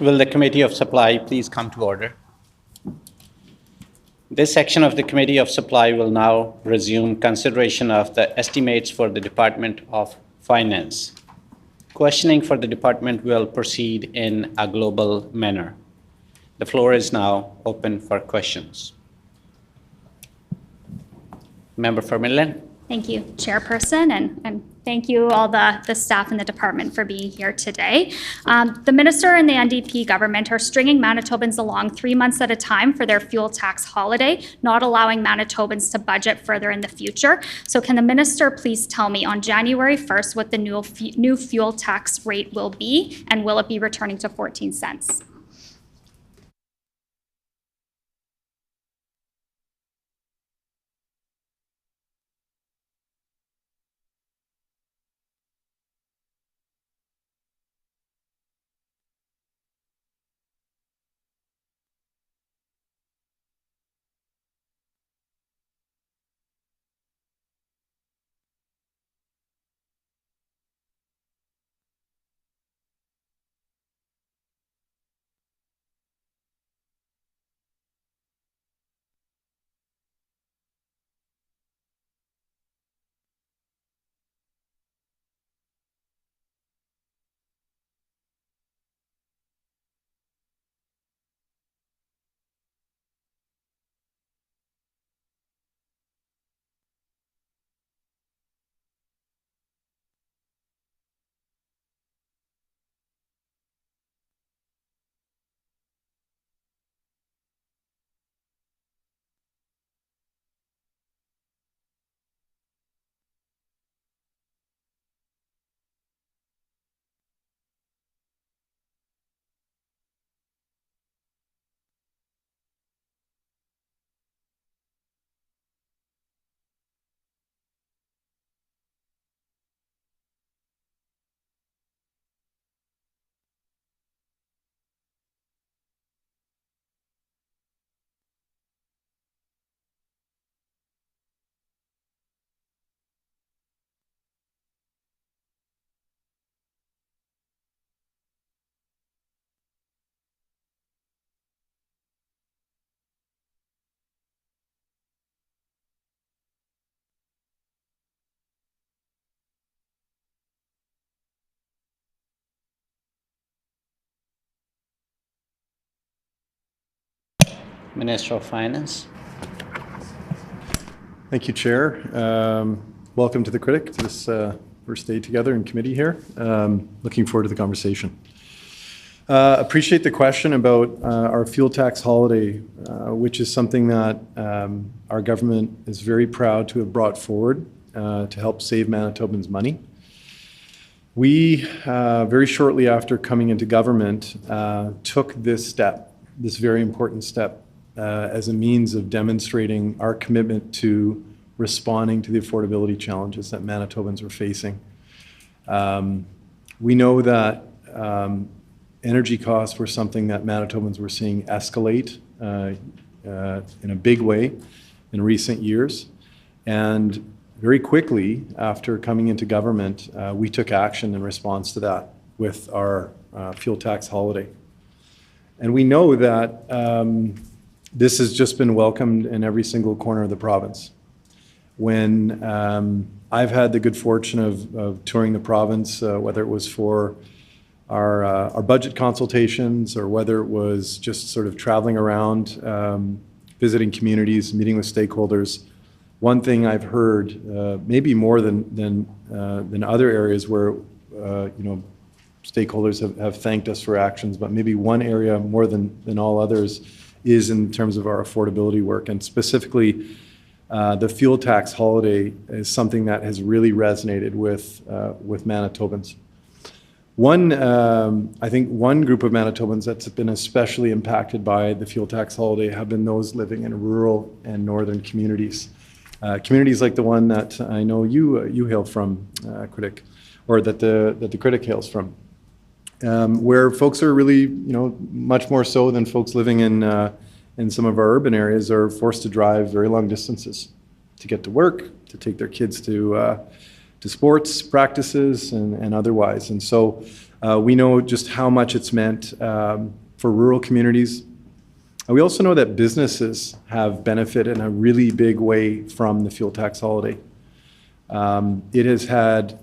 Will the Committee of Supply please come to order? This section of the Committee of Supply will now resume consideration of the estimates for the Department of Finance. Questioning for the department will proceed in a global manner. The floor is now open for questions. Member for Midland. Thank you, Chairperson, and thank you all the staff in the department for being here today. The Minister and the NDP government are stringing Manitobans along 3 months at a time for their fuel tax holiday, not allowing Manitobans to budget further in the future. So can the Minister please tell me on January 1st what the new fuel tax rate will be, and will it be returning to 14 cents? Minister of Finance. Thank you, Chair. Welcome to the Critic, to this first day together in committee here. Looking forward to the conversation. Appreciate the question about our fuel tax holiday, which is something that our government is very proud to have brought forward to help save Manitobans money. We, very shortly after coming into government, took this step, this very important step, as a means of demonstrating our commitment to responding to the affordability challenges that Manitobans were facing. We know that energy costs were something that Manitobans were seeing escalate in a big way in recent years. And very quickly after coming into government, we took action in response to that with our fuel tax holiday. And we know that this has just been welcomed in every single corner of the province. When I've had the good fortune of touring the province, whether it was for our budget consultations or whether it was just sort of traveling around, visiting communities, meeting with stakeholders, one thing I've heard, maybe more than other areas where stakeholders have thanked us for actions, but maybe one area more than all others is in terms of our affordability work, and specifically the fuel tax holiday is something that has really resonated with Manitobans. I think one group of Manitobans that's been especially impacted by the fuel tax holiday have been those living in rural and northern communities. Communities like the one that I know you hail from, Critic, or that the Critic hails from. Where folks are really, much more so than folks living in some of our urban areas are forced to drive very long distances to get to work, to take their kids to sports practices and otherwise. And so We know just how much it's meant for rural communities. And we also know that businesses have benefited in a really big way from the fuel tax holiday. It has had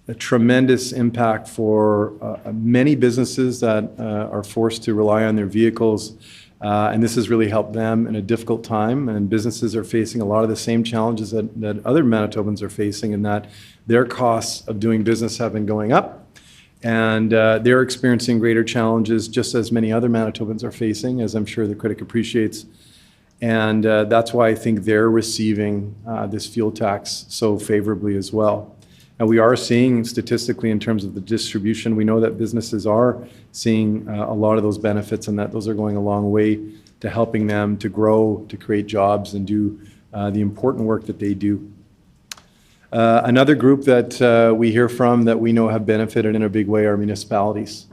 a tremendous impact for many businesses that are forced to rely on their vehicles, and this has really helped them in a difficult time. And businesses are facing a lot of the same challenges that other Manitobans are facing, in that their costs of doing business have been going up, and they're experiencing greater challenges, just as many other Manitobans are facing, as I'm sure the critic appreciates. And that's why I think they're receiving this fuel tax so favorably as well. And we are seeing statistically, in terms of the distribution, we know that businesses are seeing a lot of those benefits, and that those are going a long way to helping them to grow, to create jobs, and do the important work that they do. Another group that we hear from that we know have benefited in a big way are municipalities,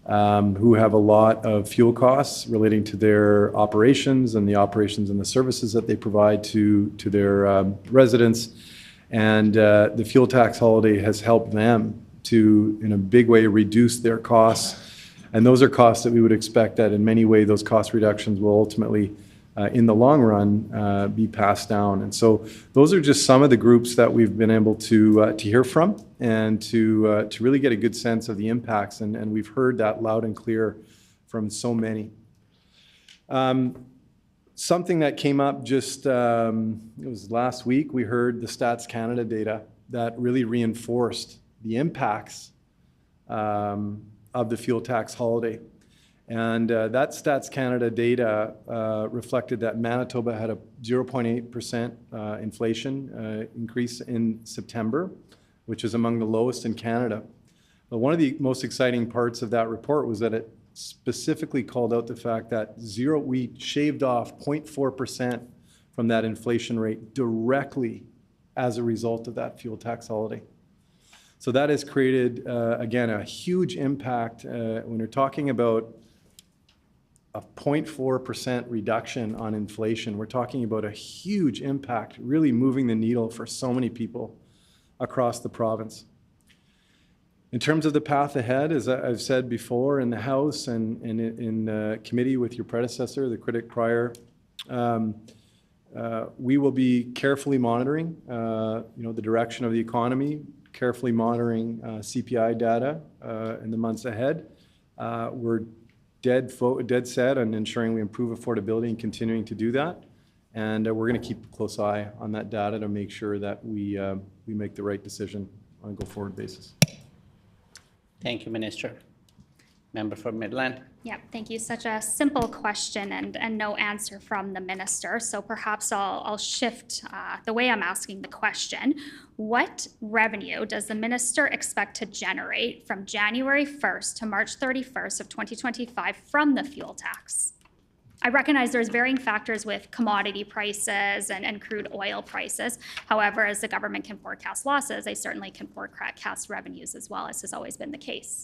who have a lot of fuel costs relating to their operations and the operations and the services that they provide to their residents. And the fuel tax holiday has helped them to, in a big way, reduce their costs. And those are costs that we would expect that in many ways those cost reductions will ultimately, in the long run, be passed down. And so those are just some of the groups that we've been able to hear from, and to really get a good sense of the impacts. And we've heard that loud and clear from so many. Something that came up just, it was last week, we heard the Stats Canada data that really reinforced the impacts of the fuel tax holiday. And that Stats Canada data reflected that Manitoba had a 0.8% inflation increase in September, which is among the lowest in Canada. But one of the most exciting parts of that report was that it specifically called out the fact that we shaved off 0.4% from that inflation rate directly as a result of that fuel tax holiday. So that has created, again, a huge impact. When you're talking about a 0.4% reduction on inflation, we're talking about a huge impact, really moving the needle for so many people across the province. In terms of the path ahead, as I've said before in the House and in committee with your predecessor, the critic prior, we will be carefully monitoring the direction of the economy, carefully monitoring CPI data in the months ahead. We're dead set on ensuring we improve affordability and continuing to do that. And we're going to keep a close eye on that data to make sure that we make the right decision on a go-forward basis. Thank you, Minister. Member for Midland. Yeah, thank you. Such a simple question and no answer from the minister. So perhaps I'll shift the way I'm asking the question. What revenue does the minister expect to generate from January 1st to March 31st of 2025 from the fuel tax? I recognize there's varying factors with commodity prices and crude oil prices. However, as the government can forecast losses, they certainly can forecast revenues as well, as has always been the case.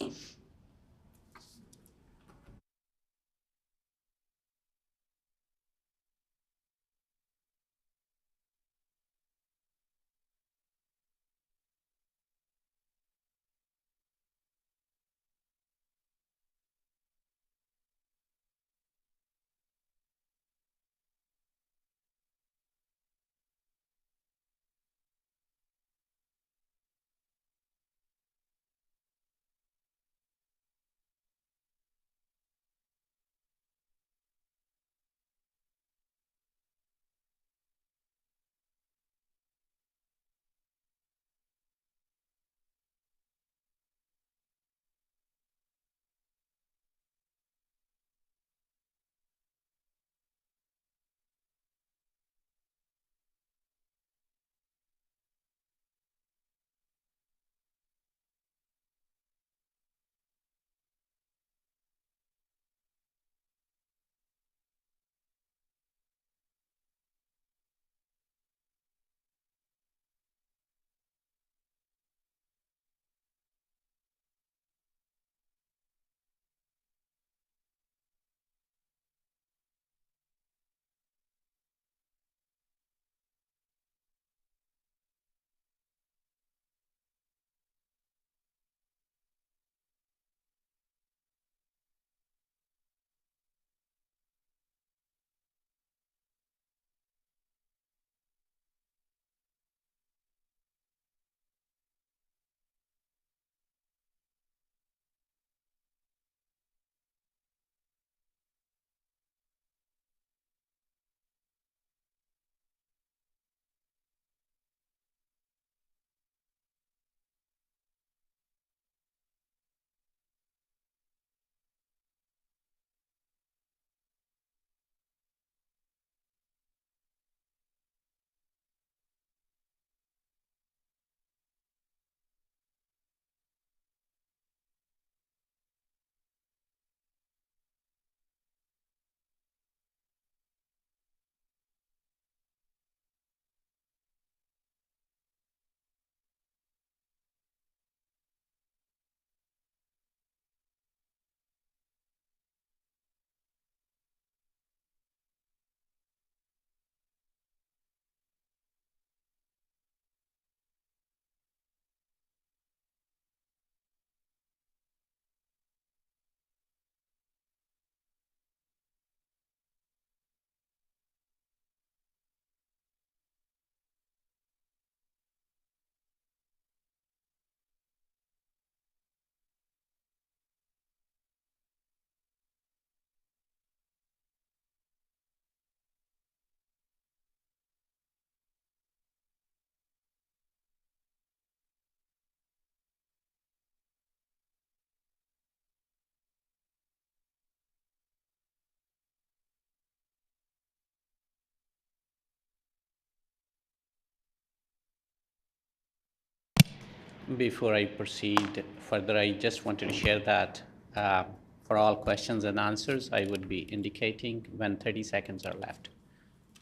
Before I proceed further, I just wanted to share that for all questions and answers, I would be indicating when 30 seconds are left.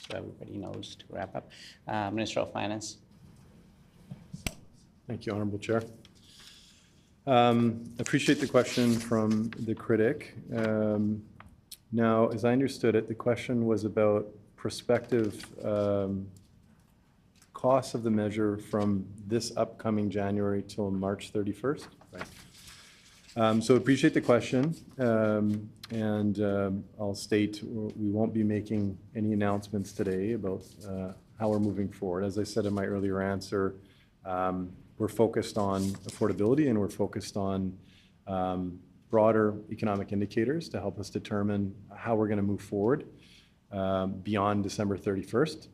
So everybody knows to wrap up. Minister of Finance. Thank you, Honorable Chair. Appreciate the question from the critic. Now, as I understood it, the question was about prospective costs of the measure from this upcoming January till March 31st. Right. So appreciate the question, and I'll state we won't be making any announcements today about how we're moving forward. As I said in my earlier answer, we're focused on affordability and we're focused on broader economic indicators to help us determine how we're going to move forward beyond December 31st.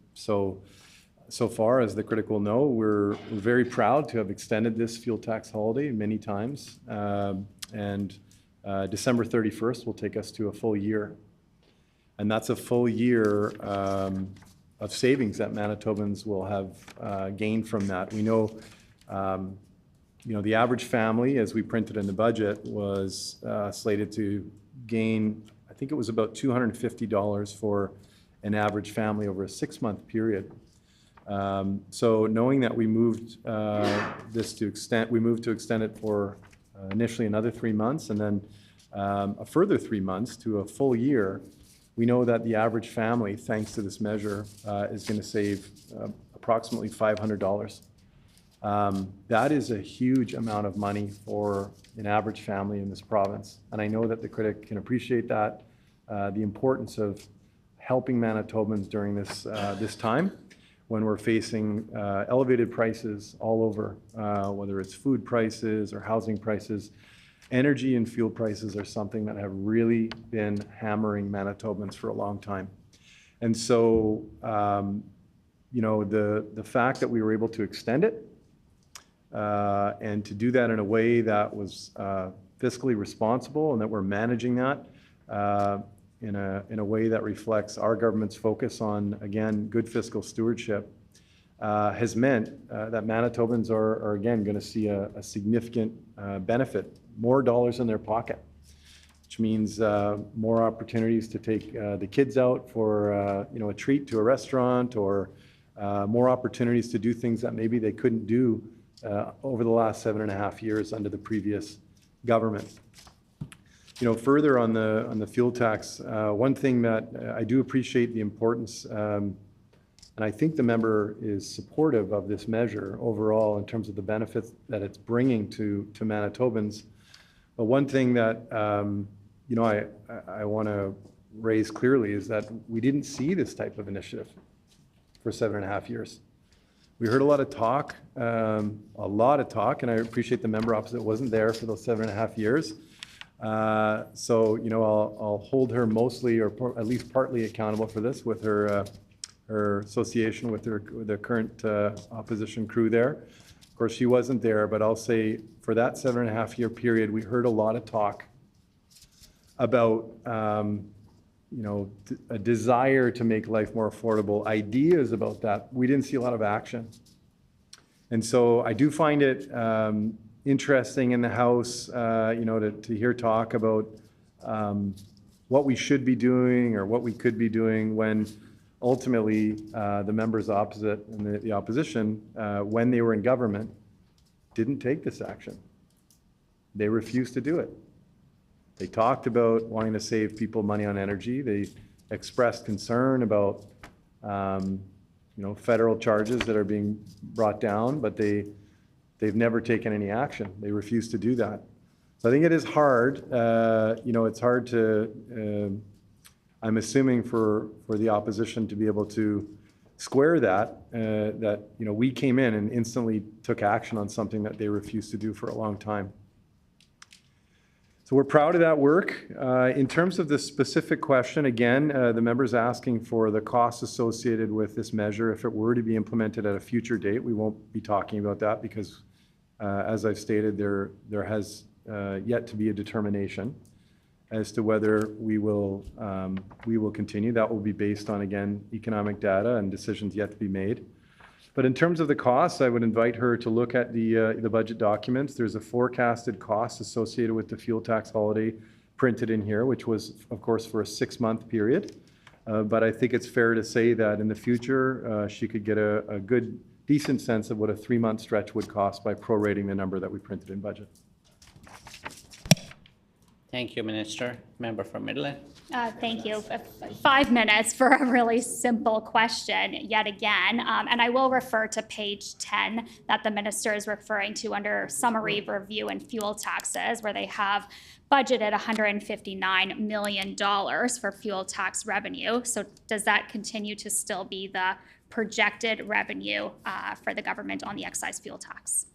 So far, as the critic will know, we're very proud to have extended this fuel tax holiday many times, and December 31st will take us to a full year. And that's a full year of savings that Manitobans will have gained from that. We know, the average family, as we printed in the budget, was slated to gain, I think it was about $250 for an average family over a 6-month period. So knowing that we moved to extend it for initially another 3 months and then a further 3 months to a full year, we know that the average family, thanks to this measure, is going to save approximately $500. That is a huge amount of money for an average family in this province. And I know that the critic can appreciate that, the importance of helping Manitobans during this time when we're facing elevated prices all over, whether it's food prices or housing prices. Energy and fuel prices are something that have really been hammering Manitobans for a long time. And so, the fact that we were able to extend it and to do that in a way that was fiscally responsible and that we're managing that in a way that reflects our government's focus on, again, good fiscal stewardship, has meant that Manitobans are again going to see a significant benefit, more dollars in their pocket, which means more opportunities to take the kids out for a treat to a restaurant, or more opportunities to do things that maybe they couldn't do over the last 7.5 years under the previous government. Further on the fuel tax, one thing that I do appreciate the importance, and I think the member is supportive of this measure overall in terms of the benefits that it's bringing to Manitobans. But one thing that I want to raise clearly is that we didn't see this type of initiative for 7.5 years. We heard a lot of talk, and I appreciate the member opposite wasn't there for those 7.5 years. So I'll hold her mostly, or at least partly, accountable for this with her association with the current opposition crew there. Of course, she wasn't there, but I'll say for that 7.5 year period, we heard a lot of talk about a desire to make life more affordable, ideas about that. We didn't see a lot of action. And so I do find it interesting in the House, to hear talk about what we should be doing or what we could be doing when ultimately the members opposite and the opposition, when they were in government, didn't take this action. They refused to do it. They talked about wanting to save people money on energy. They expressed concern about federal charges that are being brought down, but they've never taken any action. They refuse to do that. So I think it is hard. It's hard to, I'm assuming for the opposition to be able to square that, we came in and instantly took action on something that they refused to do for a long time. So we're proud of that work. In terms of the specific question, again, the member's asking for the costs associated with this measure. If it were to be implemented at a future date, we won't be talking about that because, as I've stated, there has yet to be a determination as to whether we will continue. That will be based on, again, economic data and decisions yet to be made. But in terms of the costs, I would invite her to look at the budget documents. There's a forecasted cost associated with the fuel tax holiday printed in here, which was, of course, for a 6-month period. But I think it's fair to say that in the future, she could get a good, decent sense of what a 3-month stretch would cost by prorating the number that we printed in budget. Thank you, Minister. Member from Midland. Thank you. 5 minutes for a really simple question yet again. And I will refer to page 10 that the minister is referring to under summary review and fuel taxes, where they have budgeted $159 million for fuel tax revenue. So does that continue to still be the projected revenue for the government on the excise fuel tax?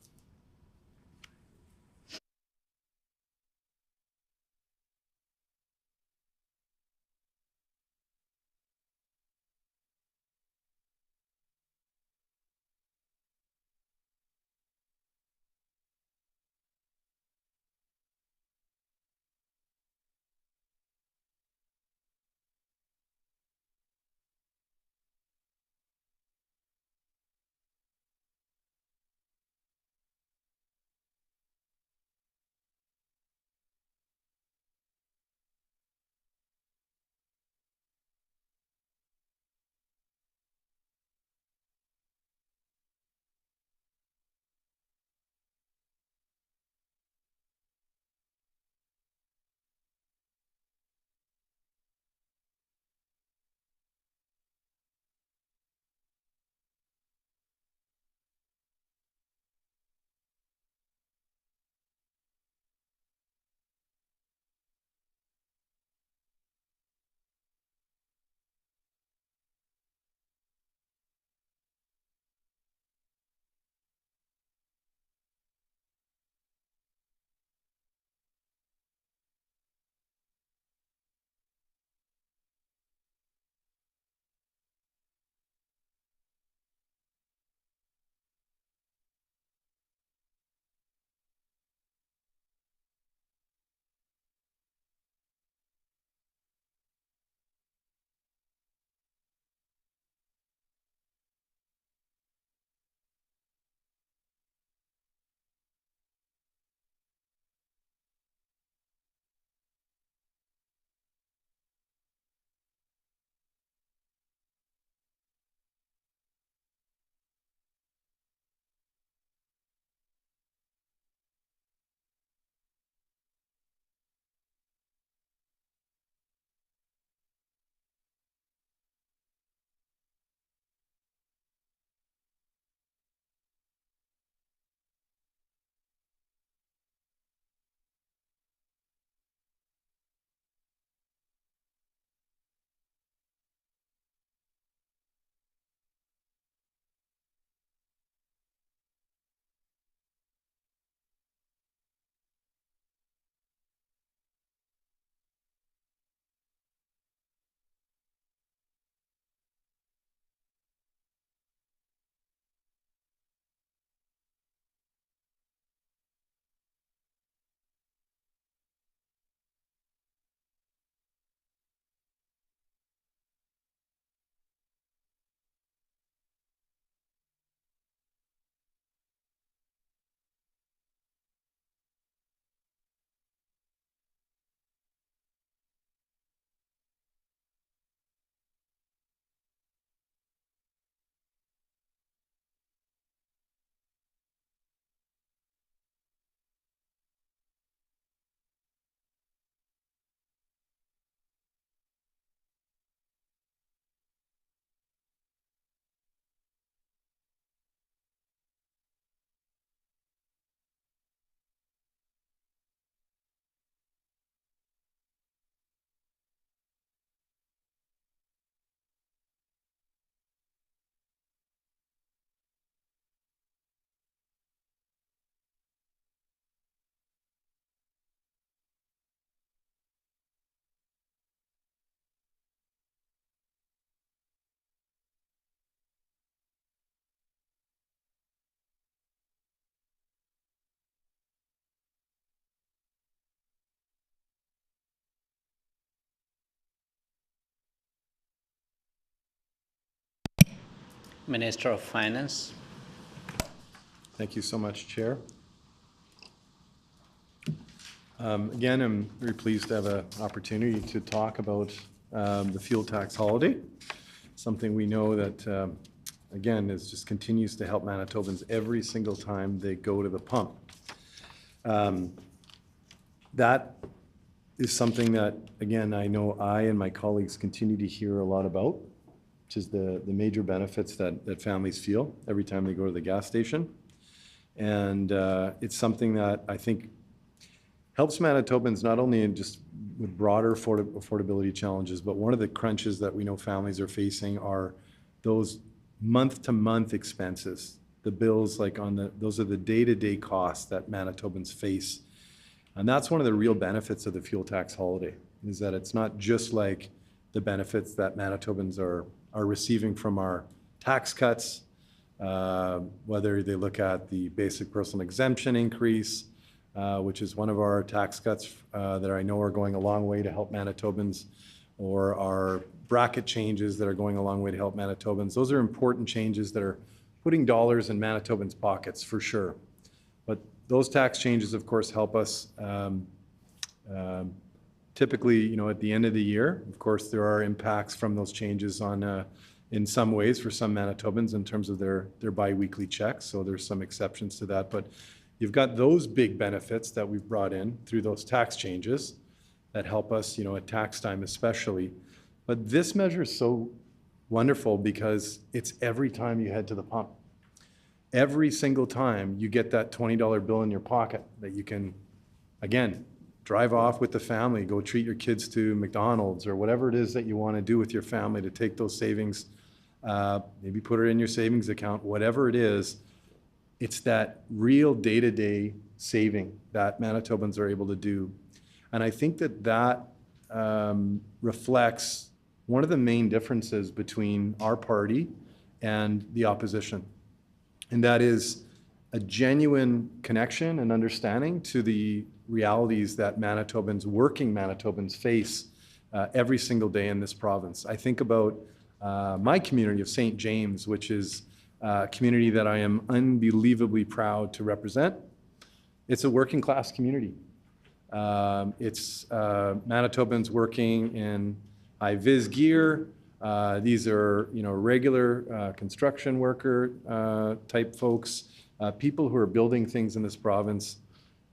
Minister of Finance. Thank you so much, Chair. Again, I'm very pleased to have an opportunity to talk about the fuel tax holiday, something we know that, again, is just continues to help Manitobans every single time they go to the pump. That is something that, again, I know I and my colleagues continue to hear a lot about, which is the major benefits that families feel every time they go to the gas station. And it's something that I think helps Manitobans not only in just with broader affordability challenges, but one of the crunches that we know families are facing are those month-to-month expenses, the bills like those are the day-to-day costs that Manitobans face. And that's one of the real benefits of the fuel tax holiday, is that it's not just like the benefits that Manitobans are receiving from our tax cuts, whether they look at the basic personal exemption increase, which is one of our tax cuts that I know are going a long way to help Manitobans, or our bracket changes that are going a long way to help Manitobans. Those are important changes that are putting dollars in Manitobans' pockets for sure. But those tax changes, of course, help us typically, at the end of the year. Of course, there are impacts from those changes on, in some ways, for some Manitobans in terms of their biweekly checks. So there's some exceptions to that. But you've got those big benefits that we've brought in through those tax changes that help us, at tax time especially. But this measure is so wonderful because it's every time you head to the pump. Every single time you get that $20 bill in your pocket that you can, again, drive off with the family, go treat your kids to McDonald's or whatever it is that you want to do with your family to take those savings, maybe put it in your savings account, whatever it is. It's that real day-to-day saving that Manitobans are able to do. And I think that reflects one of the main differences between our party and the opposition. And that is a genuine connection and understanding to the realities that working Manitobans face every single day in this province. I think about my community of St. James, which is a community that I am unbelievably proud to represent. It's a working class community. It's Manitobans working in high-vis gear. These are, regular construction worker type folks, people who are building things in this province.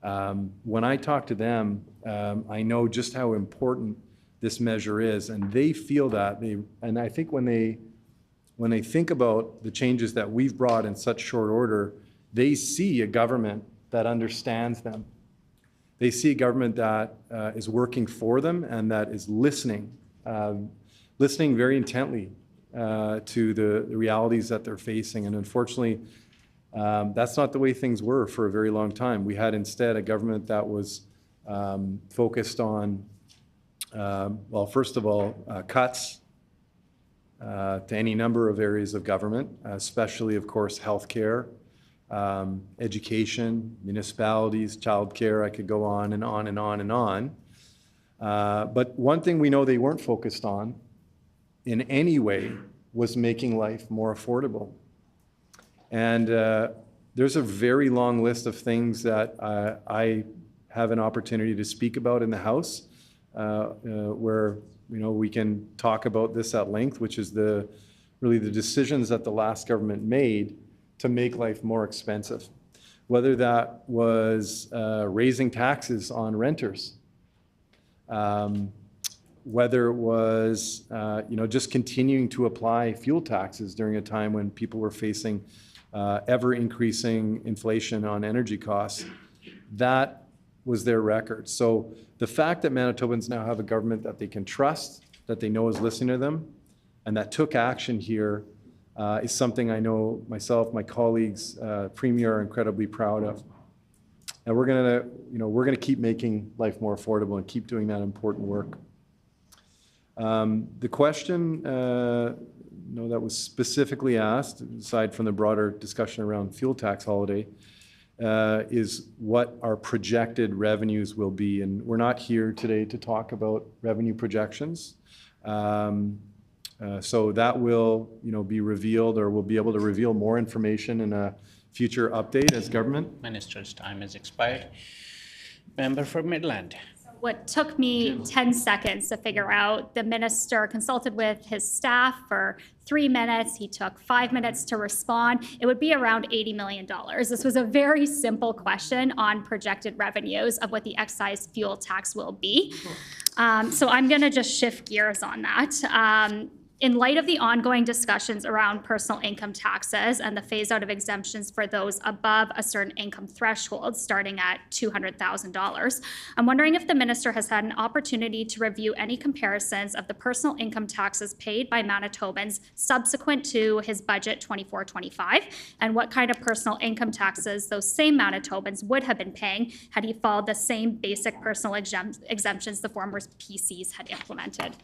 When I talk to them, I know just how important this measure is, and they feel that. And I think when they think about the changes that we've brought in such short order, they see a government that understands them. They see a government that is working for them and that is listening very intently to the realities that they're facing. And unfortunately, that's not the way things were for a very long time. We had instead a government that was focused on, first of all, cuts to any number of areas of government, especially, of course, healthcare, education, municipalities, childcare. I could go on and on and on and on. But one thing we know they weren't focused on in any way was making life more affordable. And there's a very long list of things that I have an opportunity to speak about in the House, where we can talk about this at length, which is really the decisions that the last government made to make life more expensive. Whether that was raising taxes on renters, whether it was just continuing to apply fuel taxes during a time when people were facing ever increasing inflation on energy costs. That was their record. So the fact that Manitobans now have a government that they can trust, that they know is listening to them, and that took action here is something I know myself, my colleagues, Premier are incredibly proud of. And we're gonna keep making life more affordable and keep doing that important work. The question that was specifically asked, aside from the broader discussion around fuel tax holiday, is what our projected revenues will be. And we're not here today to talk about revenue projections. So that will, be revealed, or we'll be able to reveal more information in a future update as government. Minister's time has expired. Member for Midland. What took me 10 seconds to figure out, the minister consulted with his staff for 3 minutes. He took 5 minutes to respond. It would be around $80 million. This was a very simple question on projected revenues of what the excise fuel tax will be. So I'm going to just shift gears on that. In light of the ongoing discussions around personal income taxes and the phase out of exemptions for those above a certain income threshold, starting at $200,000, I'm wondering if the minister has had an opportunity to review any comparisons of the personal income taxes paid by Manitobans subsequent to his budget 24-25, and what kind of personal income taxes those same Manitobans would have been paying had he followed the same basic personal exemptions the former PCs had implemented.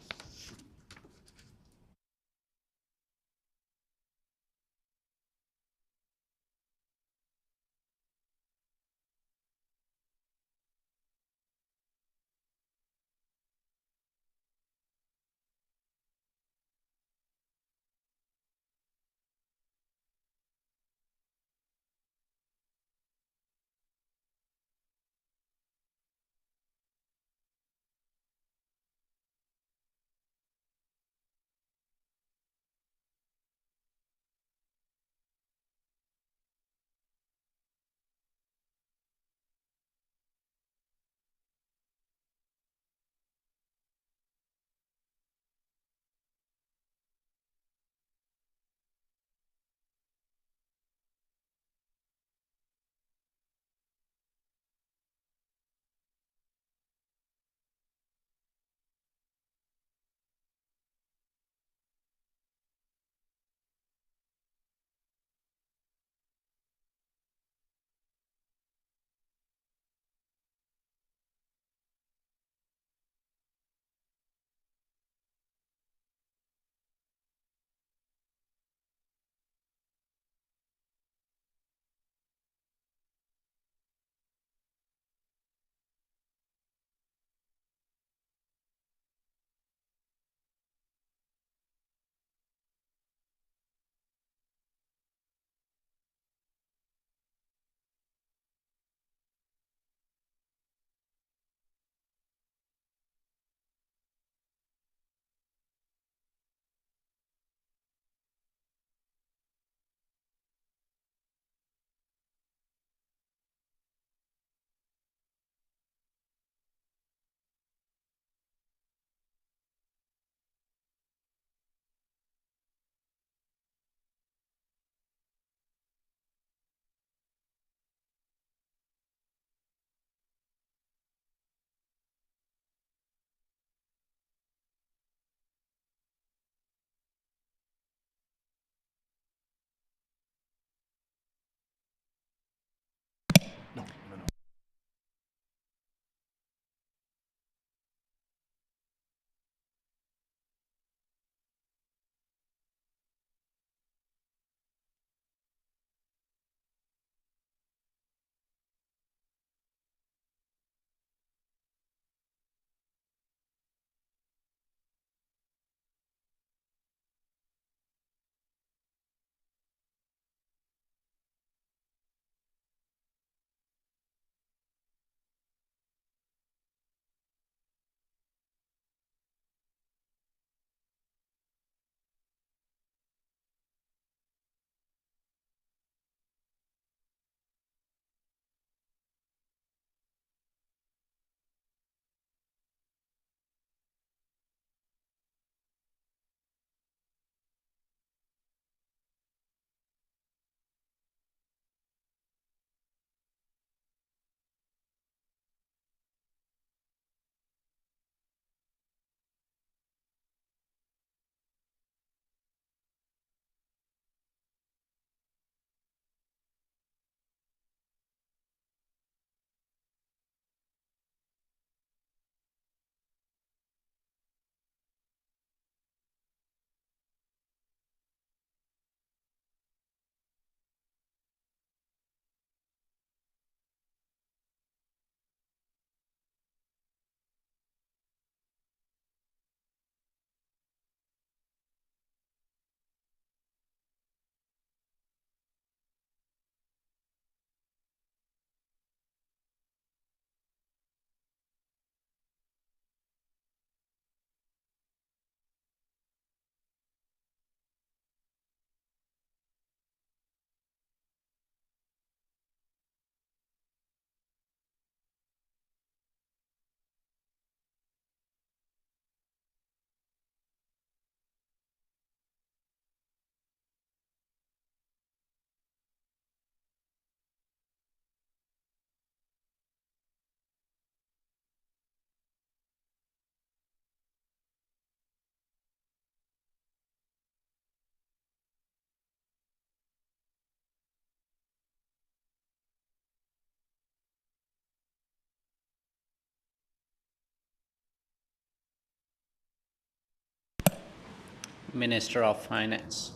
Minister of Finance.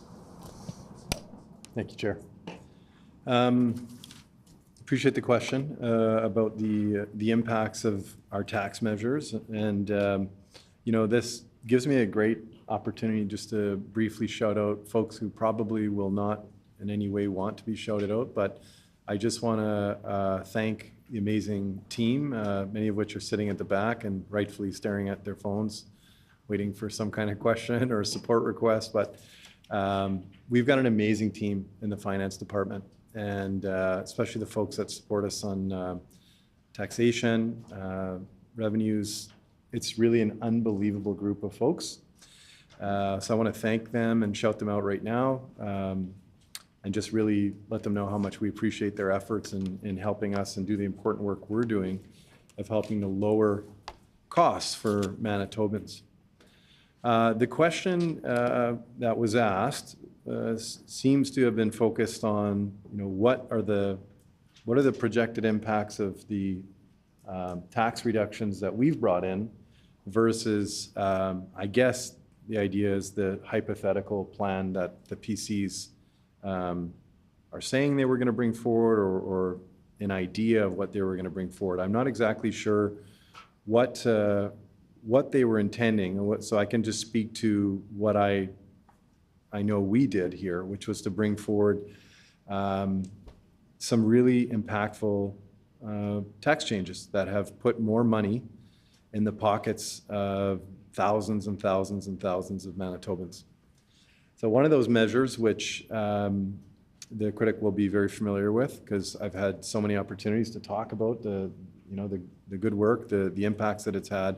Thank you, Chair. Appreciate the question about the impacts of our tax measures. And, this gives me a great opportunity just to briefly shout out folks who probably will not in any way want to be shouted out. But I just want to thank the amazing team, many of which are sitting at the back and rightfully staring at their phones, waiting for some kind of question or a support request. But we've got an amazing team in the finance department, and especially the folks that support us on taxation, revenues. It's really an unbelievable group of folks. So I want to thank them and shout them out right now, and just really let them know how much we appreciate their efforts in helping us and do the important work we're doing of helping to lower costs for Manitobans. The question that was asked seems to have been focused on, what are the projected impacts of the tax reductions that we've brought in versus, I guess, the idea is the hypothetical plan that the PCs are saying they were going to bring forward, or an idea of what they were going to bring forward. I'm not exactly sure what they were intending, so I can just speak to what I know we did here, which was to bring forward some really impactful tax changes that have put more money in the pockets of thousands and thousands and thousands of Manitobans. So one of those measures, which the critic will be very familiar with, because I've had so many opportunities to talk about the good work, the impacts that it's had,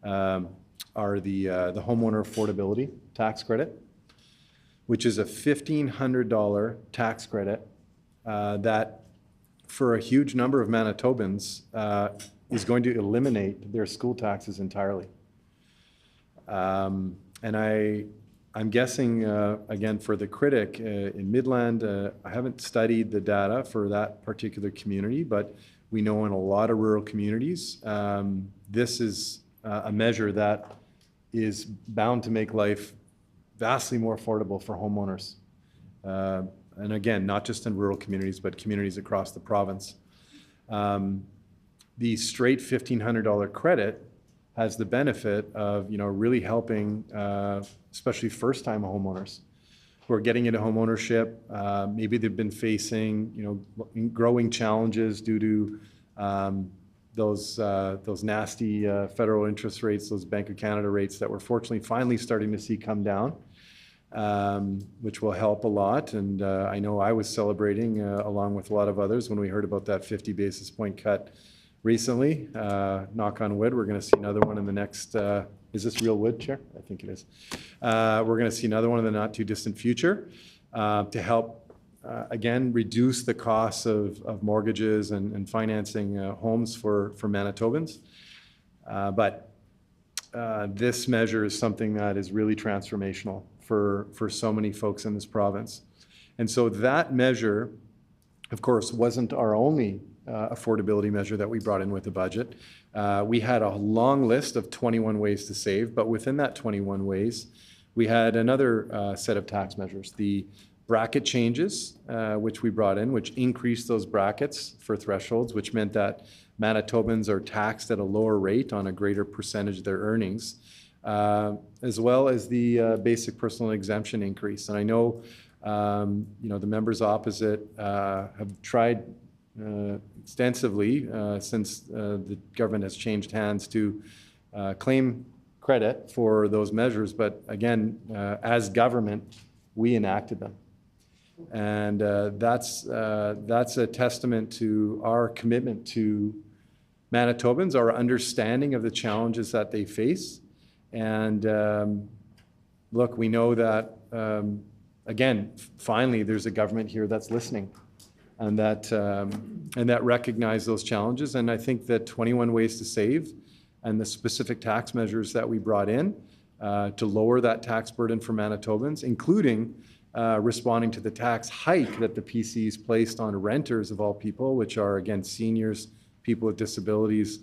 are the homeowner affordability tax credit, which is a $1,500 tax credit that, for a huge number of Manitobans, is going to eliminate their school taxes entirely. And I'm guessing, again, for the critic, in Midland, I haven't studied the data for that particular community, but we know in a lot of rural communities, this is a measure that is bound to make life vastly more affordable for homeowners. And again, not just in rural communities, but communities across the province. The straight $1,500 credit has the benefit of really helping, especially first-time homeowners who are getting into homeownership. Maybe they've been facing growing challenges due to those nasty federal interest rates, those Bank of Canada rates that we're fortunately finally starting to see come down, which will help a lot. And I know I was celebrating along with a lot of others when we heard about that 50 basis point cut recently. Knock on wood, we're going to see another one in the next, is this real wood, Chair? I think it is. We're going to see another one in the not too distant future to help, again, reduce the costs of mortgages and financing homes for Manitobans. But this measure is something that is really transformational for so many folks in this province. And so that measure, of course, wasn't our only affordability measure that we brought in with the budget. We had a long list of 21 ways to save, but within that 21 ways, we had another set of tax measures. The bracket changes, which we brought in, which increased those brackets for thresholds, which meant that Manitobans are taxed at a lower rate on a greater percentage of their earnings, as well as the basic personal exemption increase. And I know, the members opposite have tried extensively since the government has changed hands to claim credit for those measures. But again, as government, we enacted them. And that's a testament to our commitment to Manitobans, our understanding of the challenges that they face. And look, we know that, again, finally, there's a government here that's listening and that recognize those challenges. And I think that 21 ways to save and the specific tax measures that we brought in to lower that tax burden for Manitobans, including responding to the tax hike that the PCs placed on renters of all people, which are, again, seniors, people with disabilities,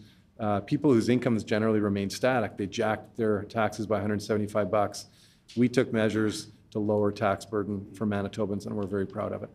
people whose incomes generally remain static. They jacked their taxes by $175 we took measures to lower tax burden for Manitobans, and we're very proud of it.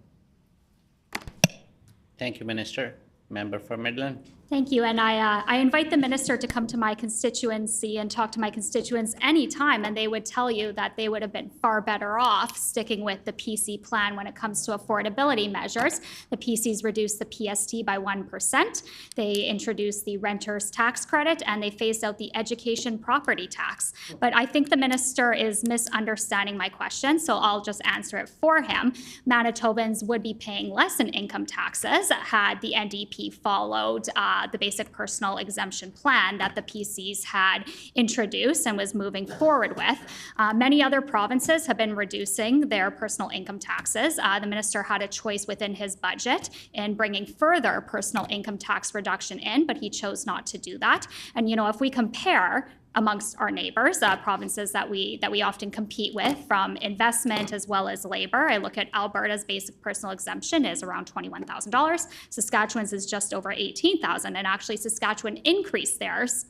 Thank you, Minister. Member for Midland. Thank you. And I invite the minister to come to my constituency and talk to my constituents anytime, and they would tell you that they would have been far better off sticking with the PC plan when it comes to affordability measures. The PCs reduced the PST by 1%. They introduced the renter's tax credit, and they phased out the education property tax. But I think the minister is misunderstanding my question, so I'll just answer it for him. Manitobans would be paying less in income taxes had the NDP followed the basic personal exemption plan that the PCs had introduced and was moving forward with. Many other provinces have been reducing their personal income taxes. The minister had a choice within his budget in bringing further personal income tax reduction in, but he chose not to do that. And, you know, if we compare amongst our neighbors, provinces that we often compete with from investment as well as labor. I look at Alberta's basic personal exemption is around $21,000. Saskatchewan's is just over $18,000, and actually Saskatchewan increased theirs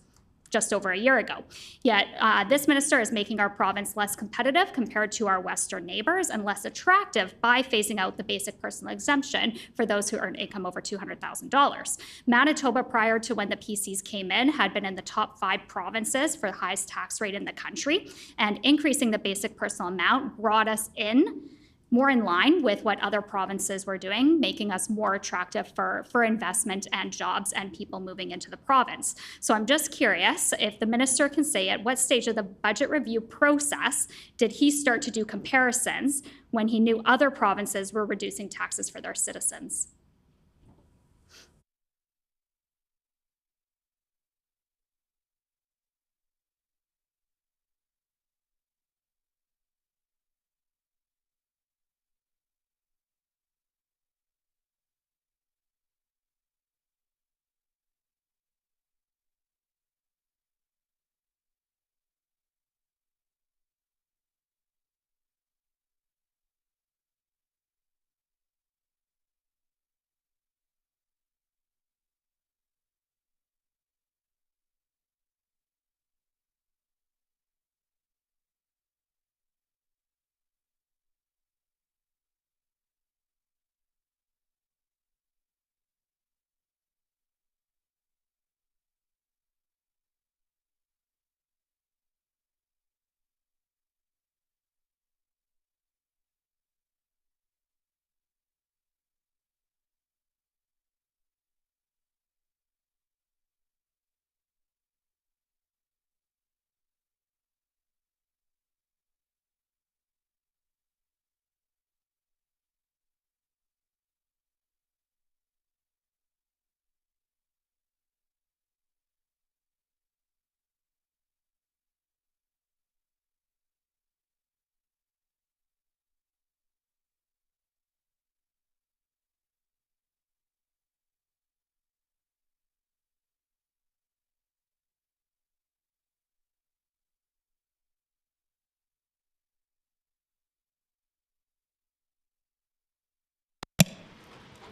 just over a year ago. Yet this minister is making our province less competitive compared to our Western neighbors and less attractive by phasing out the basic personal exemption for those who earn income over $200,000. Manitoba, prior to when the PCs came in, had been in the top 5 provinces for the highest tax rate in the country, and increasing the basic personal amount brought us in more in line with what other provinces were doing, making us more attractive for investment and jobs and people moving into the province. So I'm just curious if the minister can say at what stage of the budget review process did he start to do comparisons when he knew other provinces were reducing taxes for their citizens?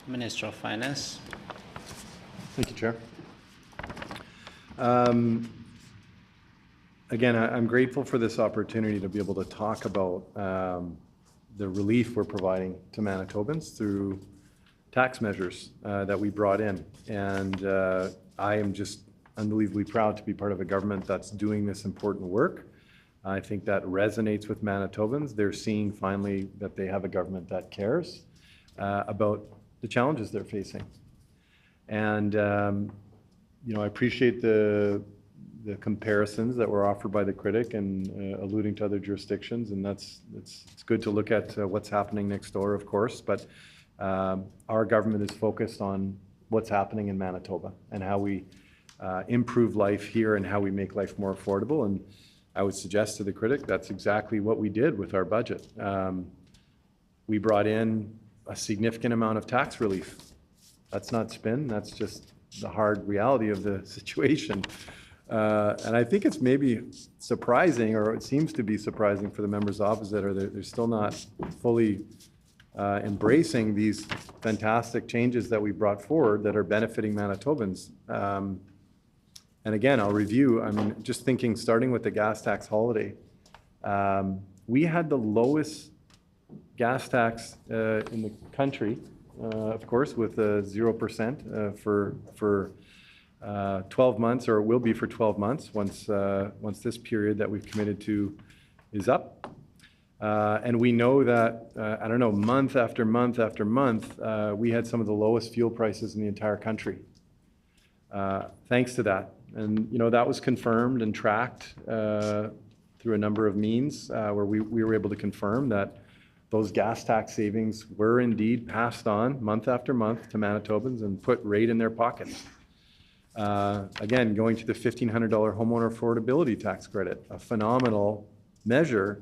Minister of Finance. Thank you, Chair. Again, I'm grateful for this opportunity to be able to talk about the relief we're providing to Manitobans through tax measures that we brought in. And I am just unbelievably proud to be part of a government that's doing this important work. I think that resonates with Manitobans. They're seeing finally that they have a government that cares about the challenges they're facing. And you know, I appreciate the comparisons that were offered by the critic and alluding to other jurisdictions, and it's good to look at what's happening next door, of course, but our government is focused on what's happening in Manitoba and how we improve life here and how we make life more affordable. And I would suggest to the critic that's exactly what we did with our budget. We brought in a significant amount of tax relief. That's not spin, that's just the hard reality of the situation. And I think it's maybe surprising, or it seems to be surprising for the members opposite, or they're still not fully embracing these fantastic changes that we brought forward that are benefiting Manitobans. And again, I'll review, I mean, just thinking, starting with the gas tax holiday, We had the lowest gas tax in the country, of course, with 0% for 12 months, or it will be for 12 months once this period that we've committed to is up. And we know that, I don't know, month after month after month, we had some of the lowest fuel prices in the entire country. Thanks to that. And, that was confirmed and tracked through a number of means where we were able to confirm that those gas tax savings were indeed passed on month after month to Manitobans and put right in their pockets. Again, going to the $1,500 homeowner affordability tax credit, a phenomenal measure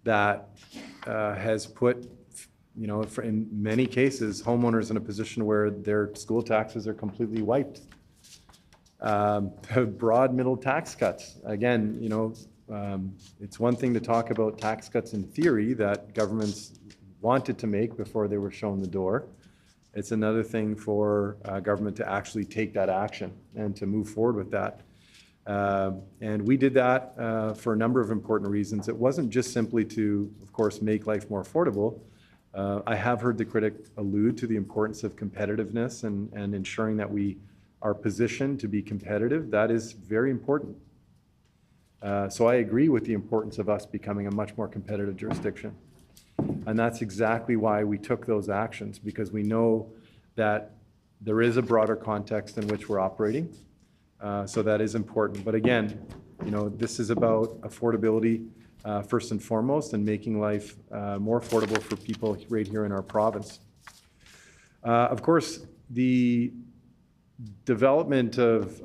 that has put, in many cases, homeowners in a position where their school taxes are completely wiped. Broad middle tax cuts. Again, it's one thing to talk about tax cuts in theory that governments wanted to make before they were shown the door. It's another thing for government to actually take that action and to move forward with that. And we did that for a number of important reasons. It wasn't just simply to, of course, make life more affordable. I have heard the critic allude to the importance of competitiveness and ensuring that we are positioned to be competitive. That is very important. So I agree with the importance of us becoming a much more competitive jurisdiction. And that's exactly why we took those actions, because we know that there is a broader context in which we're operating. So that is important. But again, this is about affordability first and foremost, and making life more affordable for people right here in our province. Of course, the development of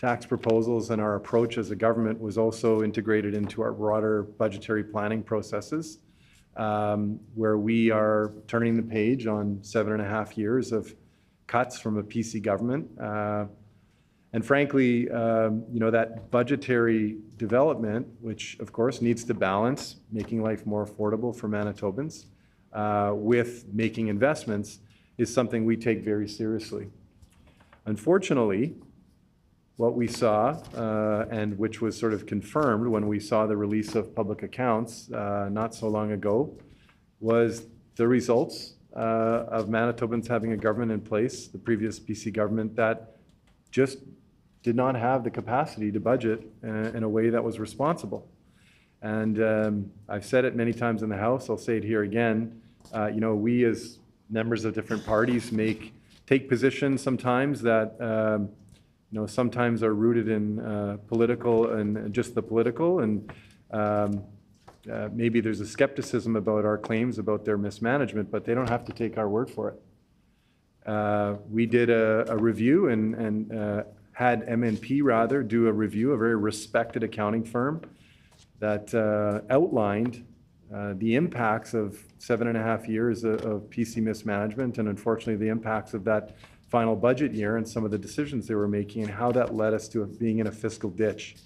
tax proposals and our approach as a government was also integrated into our broader budgetary planning processes, where we are turning the page on 7.5 years of cuts from a PC government. And frankly, that budgetary development, which of course needs to balance making life more affordable for Manitobans with making investments, is something we take very seriously. Unfortunately, what we saw, and which was sort of confirmed when we saw the release of public accounts not so long ago, was the results of Manitobans having a government in place, the previous BC government, that just did not have the capacity to budget in a way that was responsible. And I've said it many times in the House, I'll say it here again, we as members of different parties take positions sometimes that sometimes are rooted in political and just the political, and maybe there's a skepticism about our claims about their mismanagement, but they don't have to take our word for it. We did a review and had MNP rather do a review, a very respected accounting firm that outlined the impacts of 7.5 years of PC mismanagement, and unfortunately the impacts of that final budget year and some of the decisions they were making, and how that led us to being in a fiscal ditch.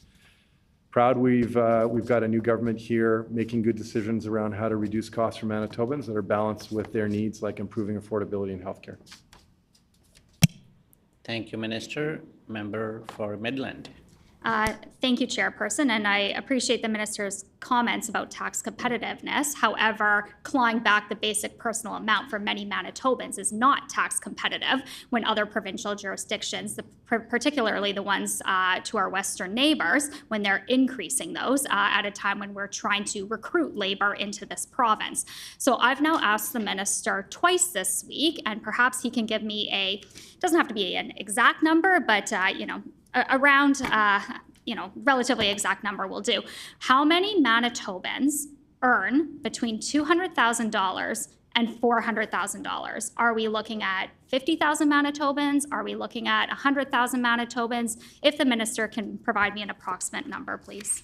Proud we've got a new government here making good decisions around how to reduce costs for Manitobans that are balanced with their needs, like improving affordability in healthcare. Thank you, Minister. Member for Midland. Thank you, Chairperson, and I appreciate the Minister's comments about tax competitiveness. However, clawing back the basic personal amount for many Manitobans is not tax competitive when other provincial jurisdictions, particularly the ones to our western neighbors, when they're increasing those at a time when we're trying to recruit labor into this province. So I've now asked the Minister twice this week, and perhaps he can give me doesn't have to be an exact number, but around, relatively exact number will do. How many Manitobans earn between $200,000 and $400,000? Are we looking at 50,000 Manitobans? Are we looking at 100,000 Manitobans? If the Minister can provide me an approximate number, please.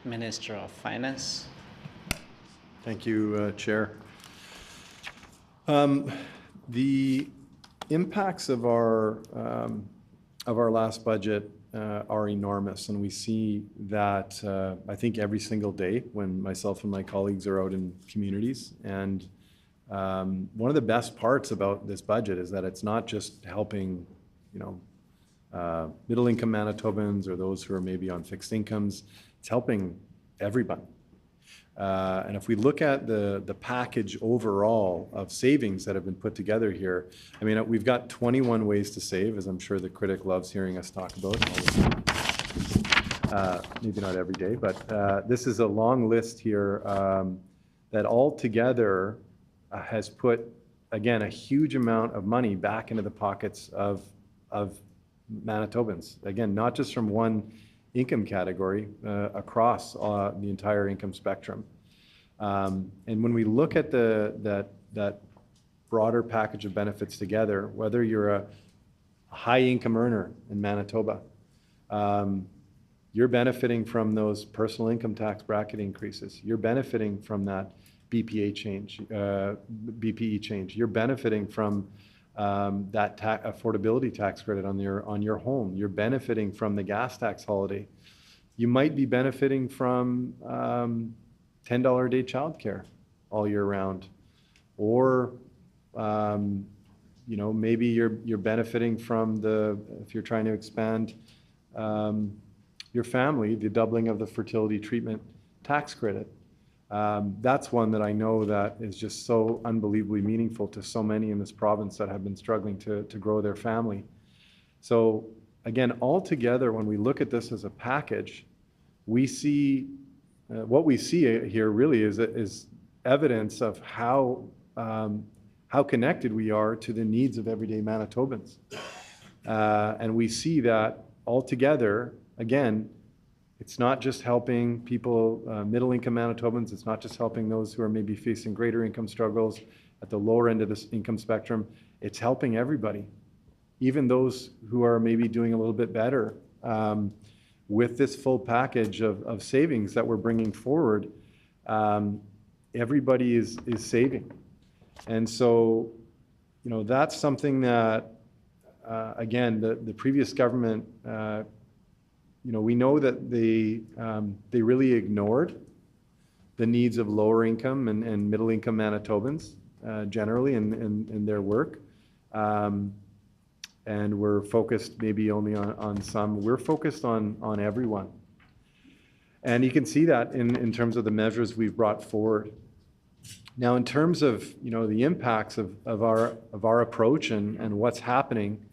Minister of Finance. Thank you, Chair. The impacts of our last budget are enormous, and we see that I think every single day when myself and my colleagues are out in communities. And one of the best parts about this budget is that it's not just helping, middle-income Manitobans or those who are maybe on fixed incomes. It's helping everybody. And if we look at the package overall of savings that have been put together here, I mean, we've got 21 ways to save, as I'm sure the critic loves hearing us talk about. Maybe not every day, but this is a long list here that altogether has put, again, a huge amount of money back into the pockets of Manitobans. Again, not just from one income category, across the entire income spectrum. And when we look at that broader package of benefits together, whether you're a high income earner in Manitoba, you're benefiting from those personal income tax bracket increases. You're benefiting from that BPE change. You're benefiting from that affordability tax credit on your home. You're benefiting from the gas tax holiday. You might be benefiting from $10 a day childcare all year round, or maybe you're benefiting from if you're trying to expand your family, the doubling of the fertility treatment tax credit. That's one that I know that is just so unbelievably meaningful to so many in this province that have been struggling to grow their family. So again, altogether, when we look at this as a package, we see what we see here really is evidence of how connected we are to the needs of everyday Manitobans. And we see that altogether, again, it's not just helping people, middle-income Manitobans. It's not just helping those who are maybe facing greater income struggles at the lower end of this income spectrum. It's helping everybody, even those who are maybe doing a little bit better. With this full package of savings that we're bringing forward, everybody is saving. And so, that's something that, again, the previous government, we know that they really ignored the needs of lower income and middle income Manitobans generally in their work. And we're focused maybe only on some. We're focused on everyone. And you can see that in terms of the measures we've brought forward. Now, in terms of the impacts of our approach and what's happening,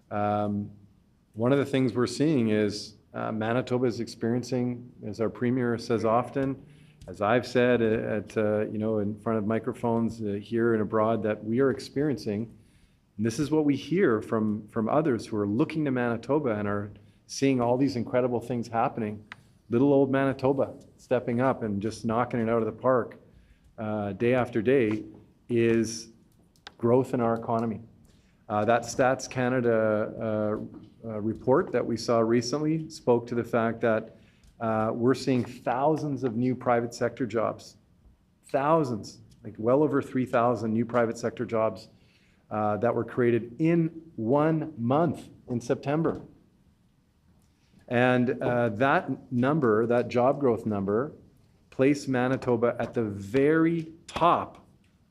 one of the things we're seeing is Manitoba is experiencing, as our Premier says often, as I've said in front of microphones here and abroad, that we are experiencing, and this is what we hear from others who are looking to Manitoba and are seeing all these incredible things happening. Little old Manitoba stepping up and just knocking it out of the park day after day is growth in our economy. That Stats Canada report that we saw recently spoke to the fact that we're seeing thousands of new private sector jobs. Thousands, like well over 3,000 new private sector jobs that were created in 1 month in September. And that number, that job growth number, placed Manitoba at the very top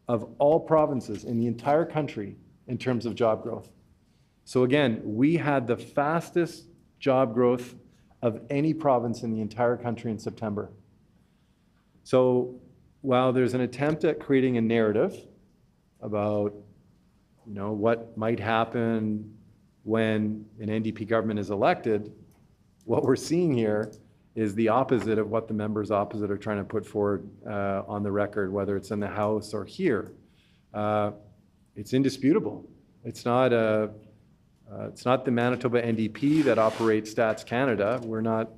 of all provinces in the entire country in terms of job growth. So again, we had the fastest job growth of any province in the entire country in September. So while there's an attempt at creating a narrative about what might happen when an NDP government is elected, what we're seeing here is the opposite of what the members opposite are trying to put forward on the record, whether it's in the House or here. It's indisputable. It's not the Manitoba NDP that operates Stats Canada. We're not,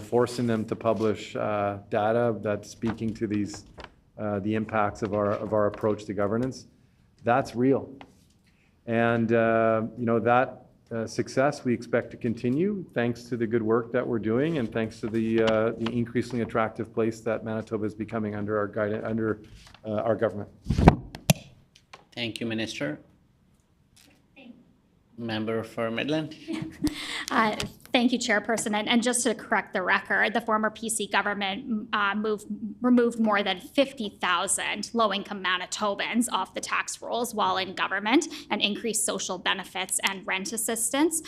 forcing them to publish data that's speaking to the impacts of our approach to governance. That's real, and that success we expect to continue, thanks to the good work that we're doing and thanks to the increasingly attractive place that Manitoba is becoming under our guidance, under our government. Thank you, Minister. Member for Midland. Thank you, Chairperson. And just to correct the record, the former PC government removed more than 50,000 low-income Manitobans off the tax rolls while in government and increased social benefits and rent assistance.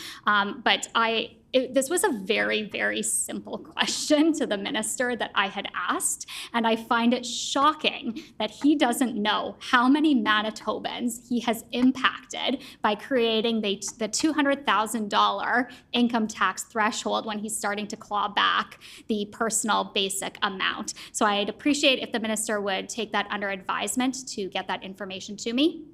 This was a very, very simple question to the minister that I had asked, and I find it shocking that he doesn't know how many Manitobans he has impacted by creating the $200,000 income tax threshold when he's starting to claw back the personal basic amount. So I'd appreciate if the minister would take that under advisement to get that information to me.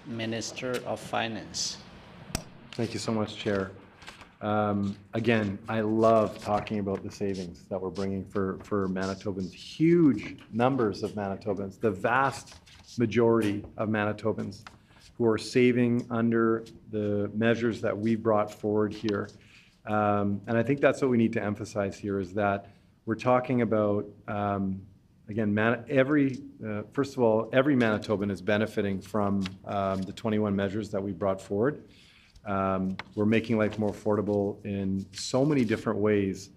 Minister of Finance. Thank you so much, Chair. Again, I love talking about the savings that we're bringing for Manitobans. Huge numbers of Manitobans, the vast majority of Manitobans who are saving under the measures that we brought forward here. And I think that's what we need to emphasize here is that we're talking about, again, first of all, every Manitoban is benefiting from the 21 measures that we brought forward. We're making life more affordable in so many different ways.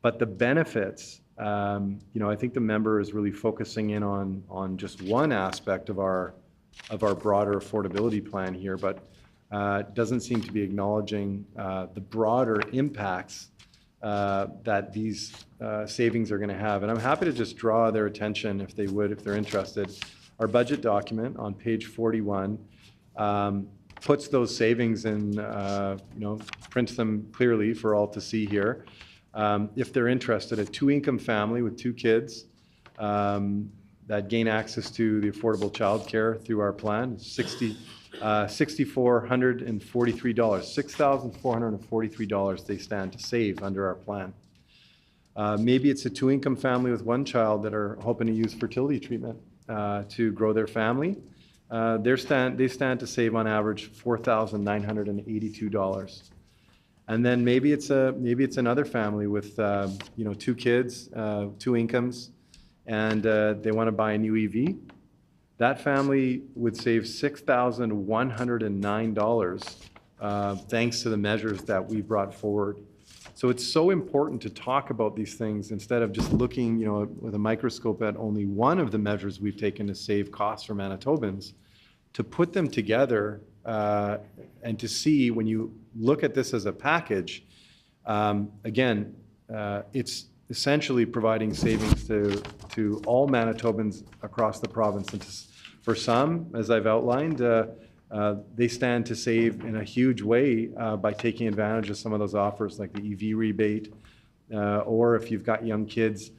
But the benefits, I think the member is really focusing in on just one aspect of our broader affordability plan here, but doesn't seem to be acknowledging the broader impacts that these savings are going to have. And I'm happy to just draw their attention, if they're interested. Our budget document on page 41 puts those savings in, prints them clearly for all to see here. If they're interested, a two-income family with two kids that gain access to the affordable childcare through our plan, $6,443 they stand to save under our plan. Maybe it's a two-income family with one child that are hoping to use fertility treatment to grow their family. They stand to save on average $4,982. And then maybe it's another family with two kids, two incomes, and they want to buy a new EV. That family would save $6,109 thanks to the measures that we brought forward. So it's so important to talk about these things instead of just looking, with a microscope at only one of the measures we've taken to save costs for Manitobans, to put them together and to see when you look at this as a package, it's essentially providing savings to all Manitobans across the province. And for some, as I've outlined, they stand to save in a huge way by taking advantage of some of those offers like the EV rebate, or if you've got young kids,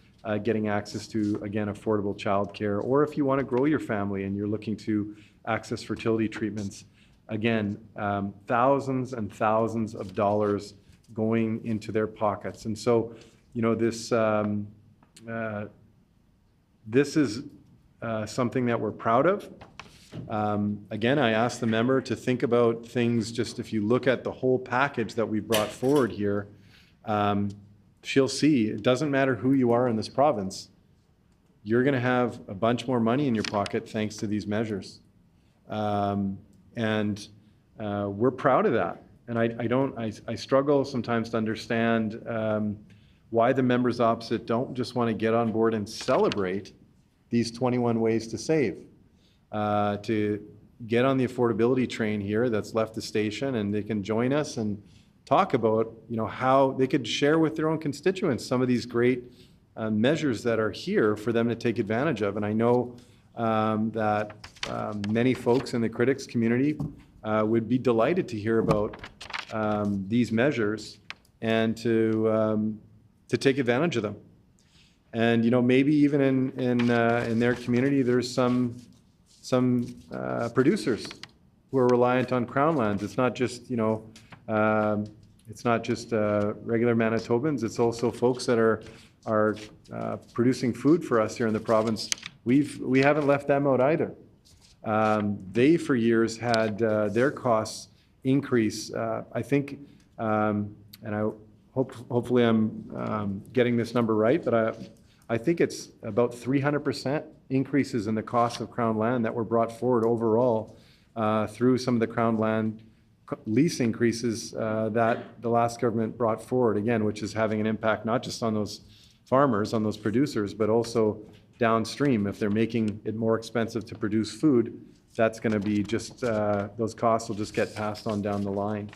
getting access to, again, affordable childcare, or if you want to grow your family and you're looking to access fertility treatments. Again, thousands and thousands of dollars going into their pockets. And so, this is something that we're proud of. Again, I asked the member to think about things, just if you look at the whole package that we brought forward here, she'll see it doesn't matter who you are in this province. you're going to have a bunch more money in your pocket thanks to these measures. And we're proud of that. And I struggle sometimes to understand why the members opposite don't just want to get on board and celebrate these 21 ways to save, to get on the affordability train here that's left the station, and they can join us and talk about, how they could share with their own constituents some of these great measures that are here for them to take advantage of. And I know that many folks in the critics community would be delighted to hear about these measures and to take advantage of them. And maybe even in their community, there's some producers who are reliant on Crown lands. It's not just regular Manitobans. It's also folks that are producing food for us here in the province. We haven't left them out either. They for years had their costs increase. I think, and hopefully I'm getting this number right, but I think it's about 300% increases in the cost of Crown land that were brought forward overall through some of the Crown land lease increases that the last government brought forward, again, which is having an impact not just on those farmers, on those producers, but also downstream. If they're making it more expensive to produce food, that's going to be just, those costs will just get passed on down the line.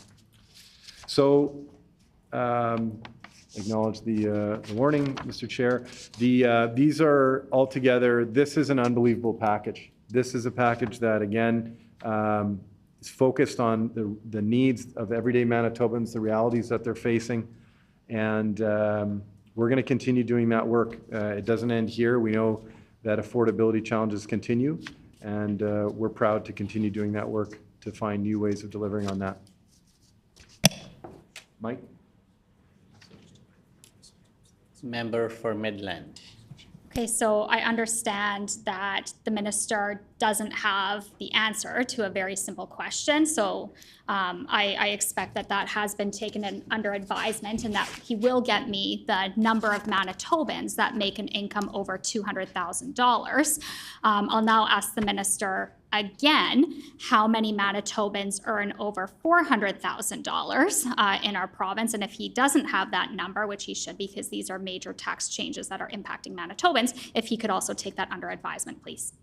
So, acknowledge the warning, Mr. Chair. These are altogether, this is an unbelievable package. This is a package that, again, is focused on the needs of everyday Manitobans, the realities that they're facing, and we're going to continue doing that work. It doesn't end here. We know that affordability challenges continue, and we're proud to continue doing that work to find new ways of delivering on that. Mike? Member for Midland. Okay, so I understand that the minister doesn't have the answer to a very simple question. So I expect that has been taken under advisement and that he will get me the number of Manitobans that make an income over $200,000. I'll now ask the minister again, how many Manitobans earn over $400,000 in our province? And if he doesn't have that number, which he should because these are major tax changes that are impacting Manitobans, if he could also take that under advisement, please.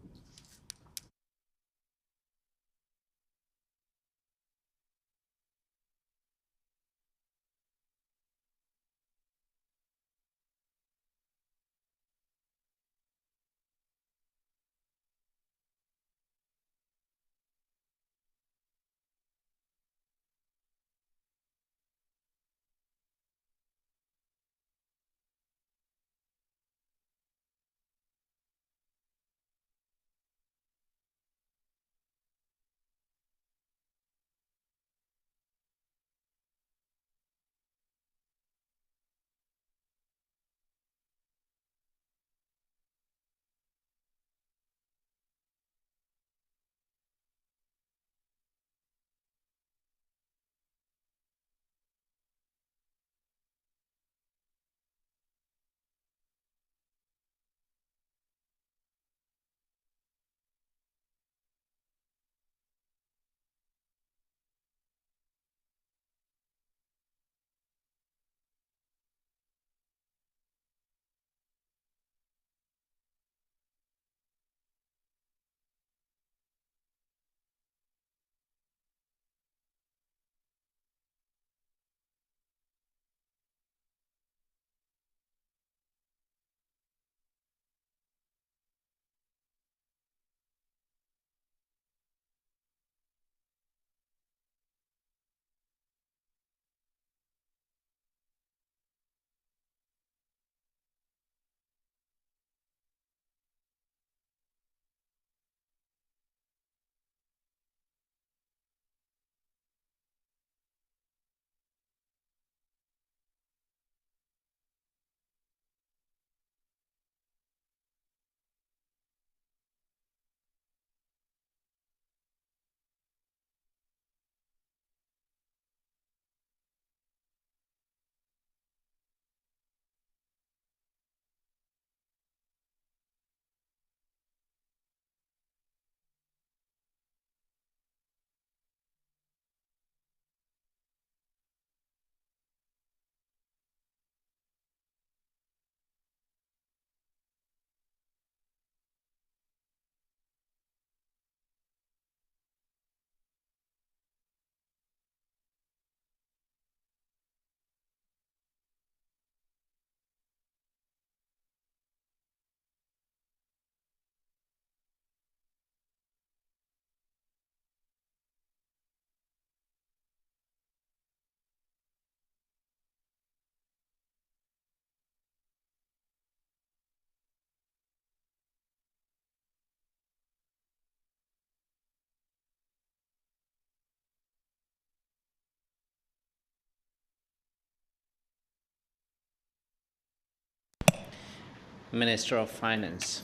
Minister of Finance.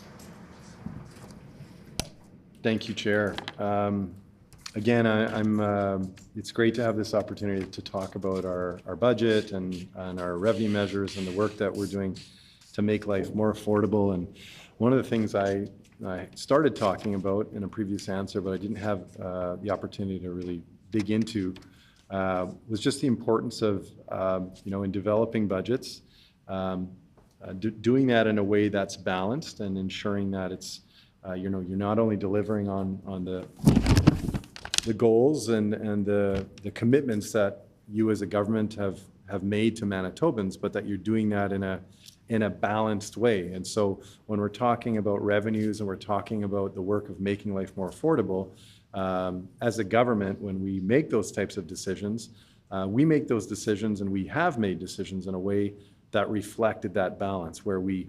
Thank you, Chair. Again, it's great to have this opportunity to talk about our budget and our revenue measures and the work that we're doing to make life more affordable. And one of the things I started talking about in a previous answer, but I didn't have the opportunity to really dig into, was just the importance of, in developing budgets, doing that in a way that's balanced and ensuring that it's, you're not only delivering on the goals and the commitments that you as a government have made to Manitobans, but that you're doing that in a balanced way. And so when we're talking about revenues and we're talking about the work of making life more affordable, as a government, when we make those types of decisions, we make those decisions, and we have made decisions in a way that reflected that balance, where we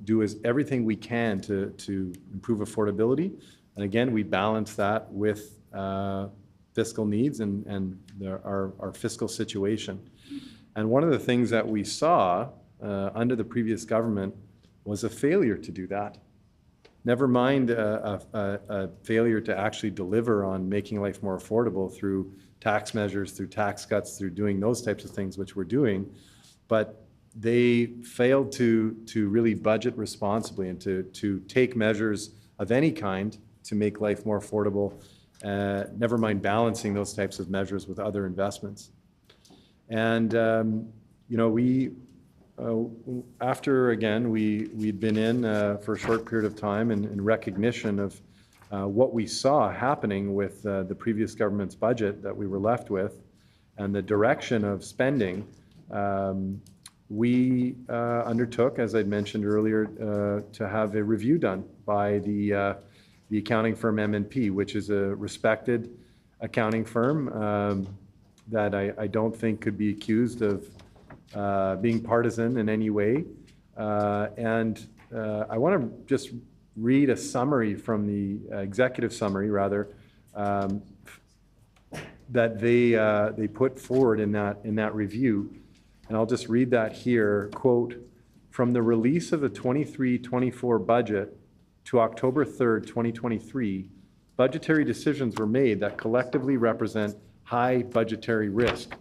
do everything we can to improve affordability. And again, we balance that with fiscal needs and our fiscal situation. And one of the things that we saw under the previous government was a failure to do that. Never mind a failure to actually deliver on making life more affordable through tax measures, through tax cuts, through doing those types of things, which we're doing. But they failed to really budget responsibly and to take measures of any kind to make life more affordable, never mind balancing those types of measures with other investments. And, after, again, we'd been in for a short period of time in recognition of what we saw happening with the previous government's budget that we were left with and the direction of spending, we undertook, as I'd mentioned earlier, to have a review done by the accounting firm MNP, which is a respected accounting firm that I don't think could be accused of being partisan in any way. And I want to just read a summary from the executive summary, rather, that they put forward in that review. And I'll just read that here. Quote, "From the release of the 23-24 budget to October 3rd, 2023, budgetary decisions were made that collectively represent high budgetary risk."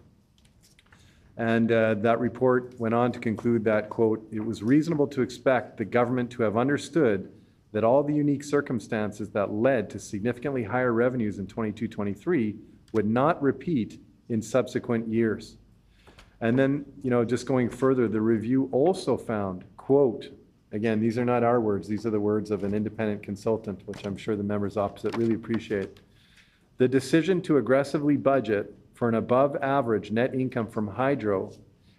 And that report went on to conclude that, quote, "It was reasonable to expect the government to have understood that all the unique circumstances that led to significantly higher revenues in 22-23 would not repeat in subsequent years." And then, just going further, the review also found, quote, again, these are not our words, these are the words of an independent consultant, which I'm sure the members opposite really appreciate. "The decision to aggressively budget for an above-average net income from hydro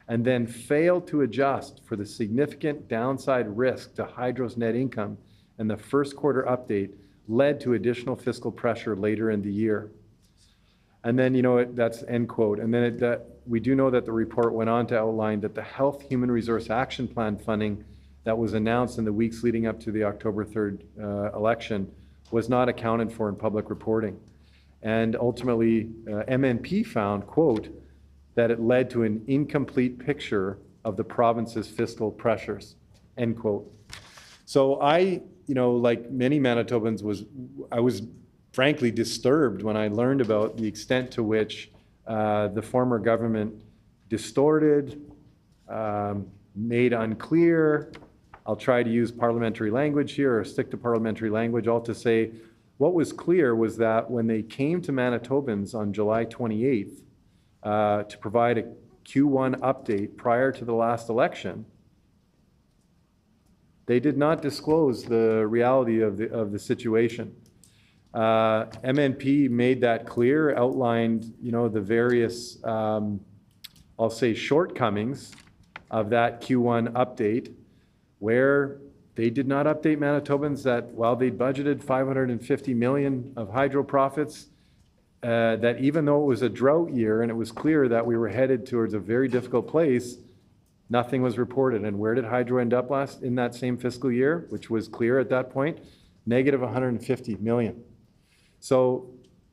and then fail to adjust for the significant downside risk to hydro's net income in the first quarter update led to additional fiscal pressure later in the year." And then, that's end quote. And then we do know that the report went on to outline that the Health Human Resource Action Plan funding that was announced in the weeks leading up to the October 3rd election was not accounted for in public reporting. And ultimately, MNP found, quote, that it led to an incomplete picture of the province's fiscal pressures, end quote. So I, like many Manitobans, I was frankly disturbed when I learned about the extent to which the former government distorted, made unclear. I'll try to use parliamentary language here, or stick to parliamentary language, all to say what was clear was that when they came to Manitobans on July 28th to provide a Q1 update prior to the last election, they did not disclose the reality of the situation. MNP made that clear, outlined, the various, I'll say, shortcomings of that Q1 update, where they did not update Manitobans that while they budgeted $550 million of hydro profits, that even though it was a drought year and it was clear that we were headed towards a very difficult place, nothing was reported. And where did hydro end up in that same fiscal year, which was clear at that point? Negative $150 million. So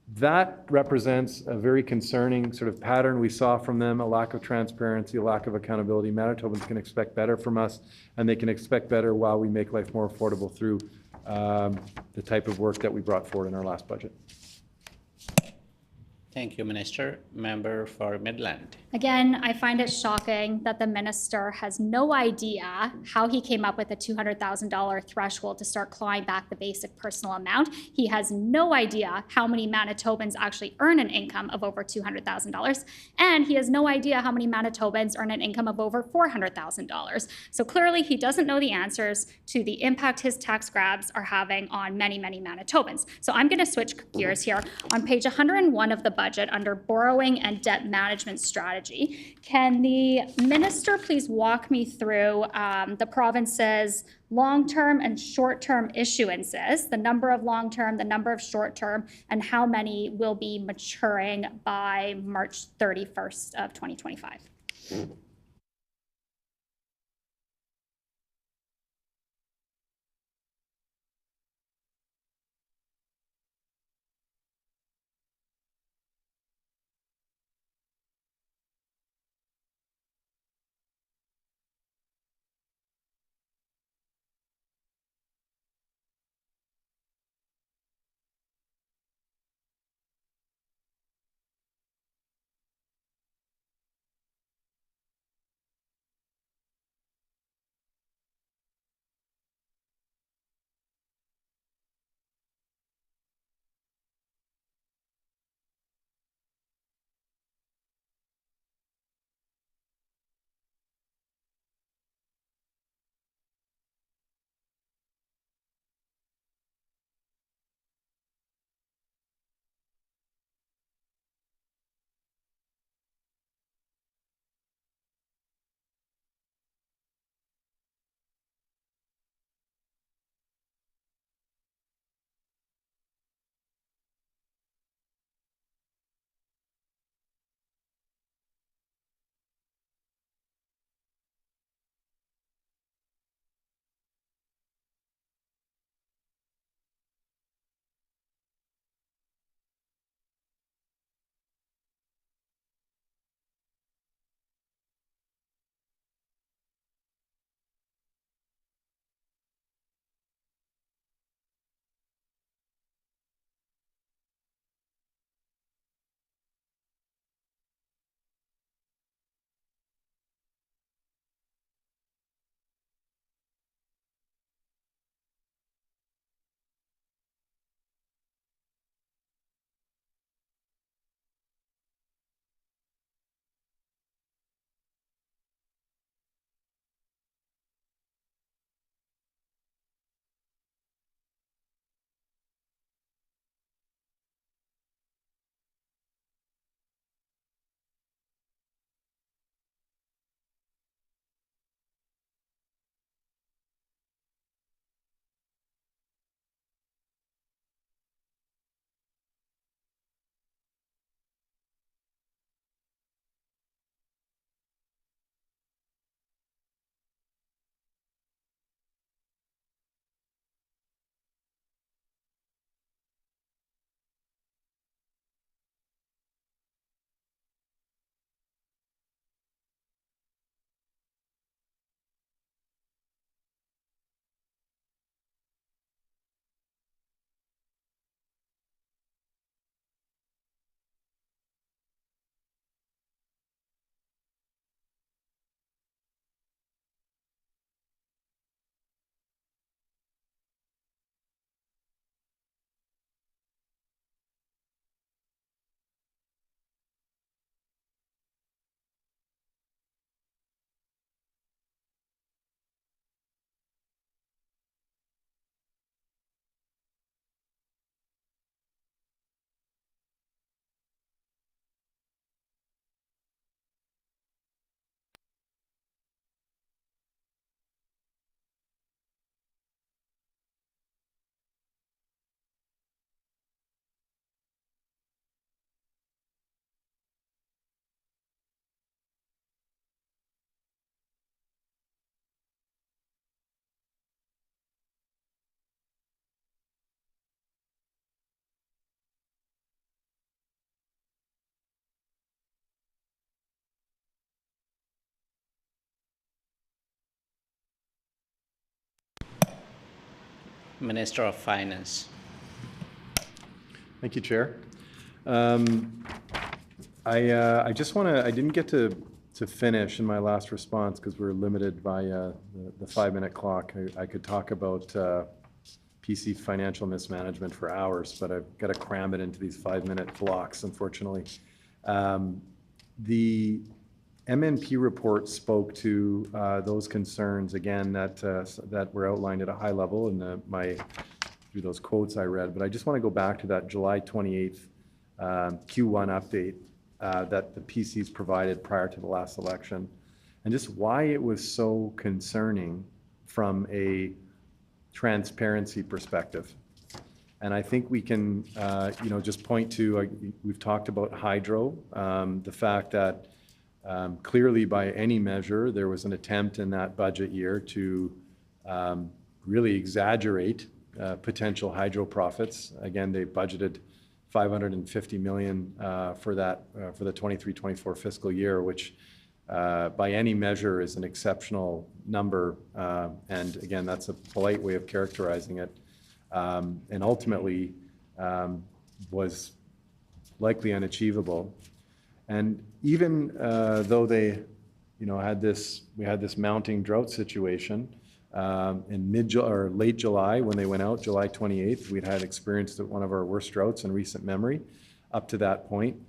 That represents a very concerning sort of pattern we saw from them, a lack of transparency, a lack of accountability. Manitobans can expect better from us, and they can expect better while we make life more affordable through the type of work that we brought forward in our last budget. Thank you, Minister. Member for Midland. Again, I find it shocking that the minister has no idea how he came up with a $200,000 threshold to start clawing back the basic personal amount. He has no idea how many Manitobans actually earn an income of over $200,000. And he has no idea how many Manitobans earn an income of over $400,000. So clearly, he doesn't know the answers to the impact his tax grabs are having on many, many Manitobans. So I'm going to switch gears here. On page 101 of the budget, under borrowing and debt management strategy, can the minister please walk me through the province's long-term and short-term issuances, the number of long-term, the number of short-term, and how many will be maturing by March 31st of 2025? Minister of Finance. Thank you, Chair. I just want to, I didn't get to finish in my last response because we're limited by the 5-minute clock. I could talk about PC financial mismanagement for hours, but I've got to cram it into these 5-minute blocks, unfortunately. The MNP report spoke to those concerns, again, that were outlined at a high level in through those quotes I read. But I just want to go back to that July 28th Q1 update that the PCs provided prior to the last election, and just why it was so concerning from a transparency perspective. And I think we can, just point to, we've talked about hydro, the fact that clearly by any measure, there was an attempt in that budget year to really exaggerate potential hydro profits. Again, they budgeted $550 million for that for the 23-24 fiscal year, which by any measure is an exceptional number. And again, that's a polite way of characterizing it. And ultimately was likely unachievable. And even though they, we had this mounting drought situation in late July when they went out, July 28th, we'd had experienced one of our worst droughts in recent memory. Up to that point,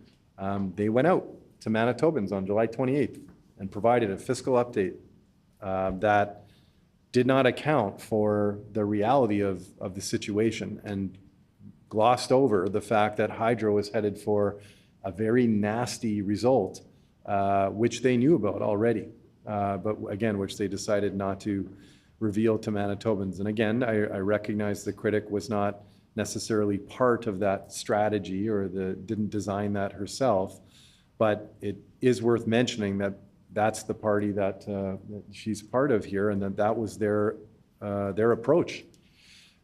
they went out to Manitobans on July 28th and provided a fiscal update that did not account for the reality of the situation and glossed over the fact that hydro was headed for a very nasty result, which they knew about already, but again, which they decided not to reveal to Manitobans. And again, I recognize the critic was not necessarily part of that strategy or didn't design that herself, but it is worth mentioning that that's the party that she's part of here, and that was their approach.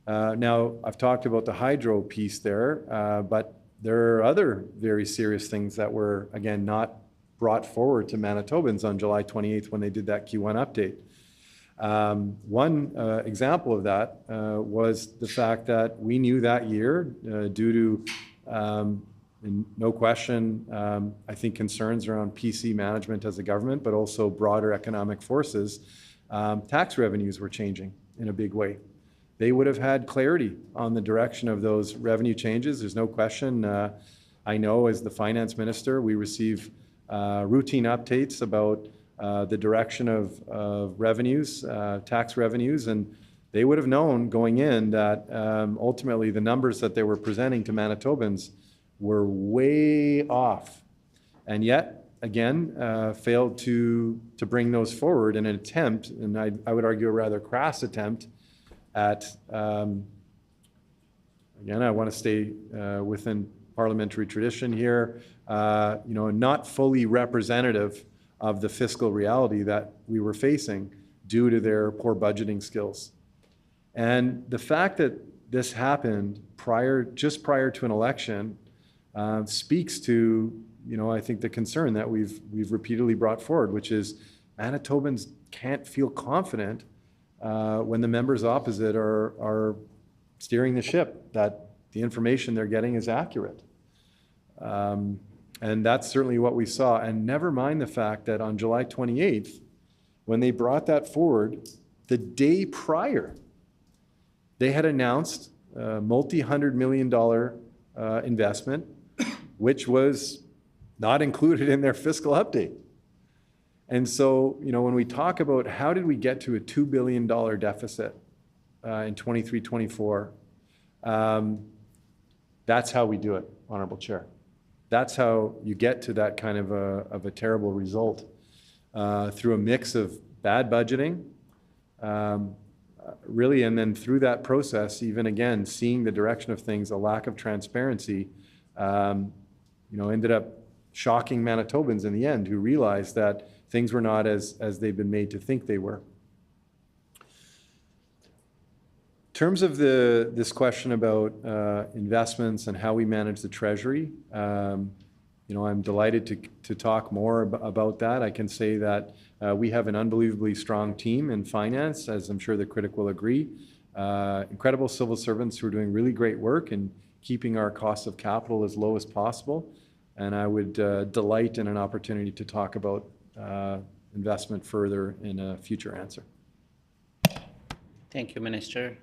Now, I've talked about the hydro piece there, but there are other very serious things that were, again, not brought forward to Manitobans on July 28th when they did that Q1 update. One example of that was the fact that we knew that year, due to, and no question, I think concerns around PC management as a government, but also broader economic forces, tax revenues were changing in a big way. They would have had clarity on the direction of those revenue changes. There's no question. I know as the finance minister, we receive routine updates about the direction of revenues, tax revenues, and they would have known going in that ultimately the numbers that they were presenting to Manitobans were way off, and yet again failed to bring those forward in an attempt, and I would argue a rather crass attempt at, again, I want to stay within parliamentary tradition here, not fully representative of the fiscal reality that we were facing due to their poor budgeting skills. And the fact that this happened just prior to an election speaks to, I think the concern that we've repeatedly brought forward, which is Manitobans can't feel confident when the members opposite are steering the ship, that the information they're getting is accurate. And that's certainly what we saw. And never mind the fact that on July 28th, when they brought that forward, the day prior, they had announced a multi-$100 million investment, which was not included in their fiscal update. And so, when we talk about how did we get to a $2 billion deficit in 23-24, that's how we do it, Honorable Chair. That's how you get to that kind of a terrible result, through a mix of bad budgeting, really, and then through that process, even again, seeing the direction of things, a lack of transparency, ended up shocking Manitobans in the end, who realized that things were not as they've been made to think they were. In terms of this question about investments and how we manage the Treasury, I'm delighted to talk more about that. I can say that we have an unbelievably strong team in finance, as I'm sure the critic will agree. incredible civil servants who are doing really great work and keeping our cost of capital as low as possible. And I would delight in an opportunity to talk about investment further in a future answer. Thank you, Minister.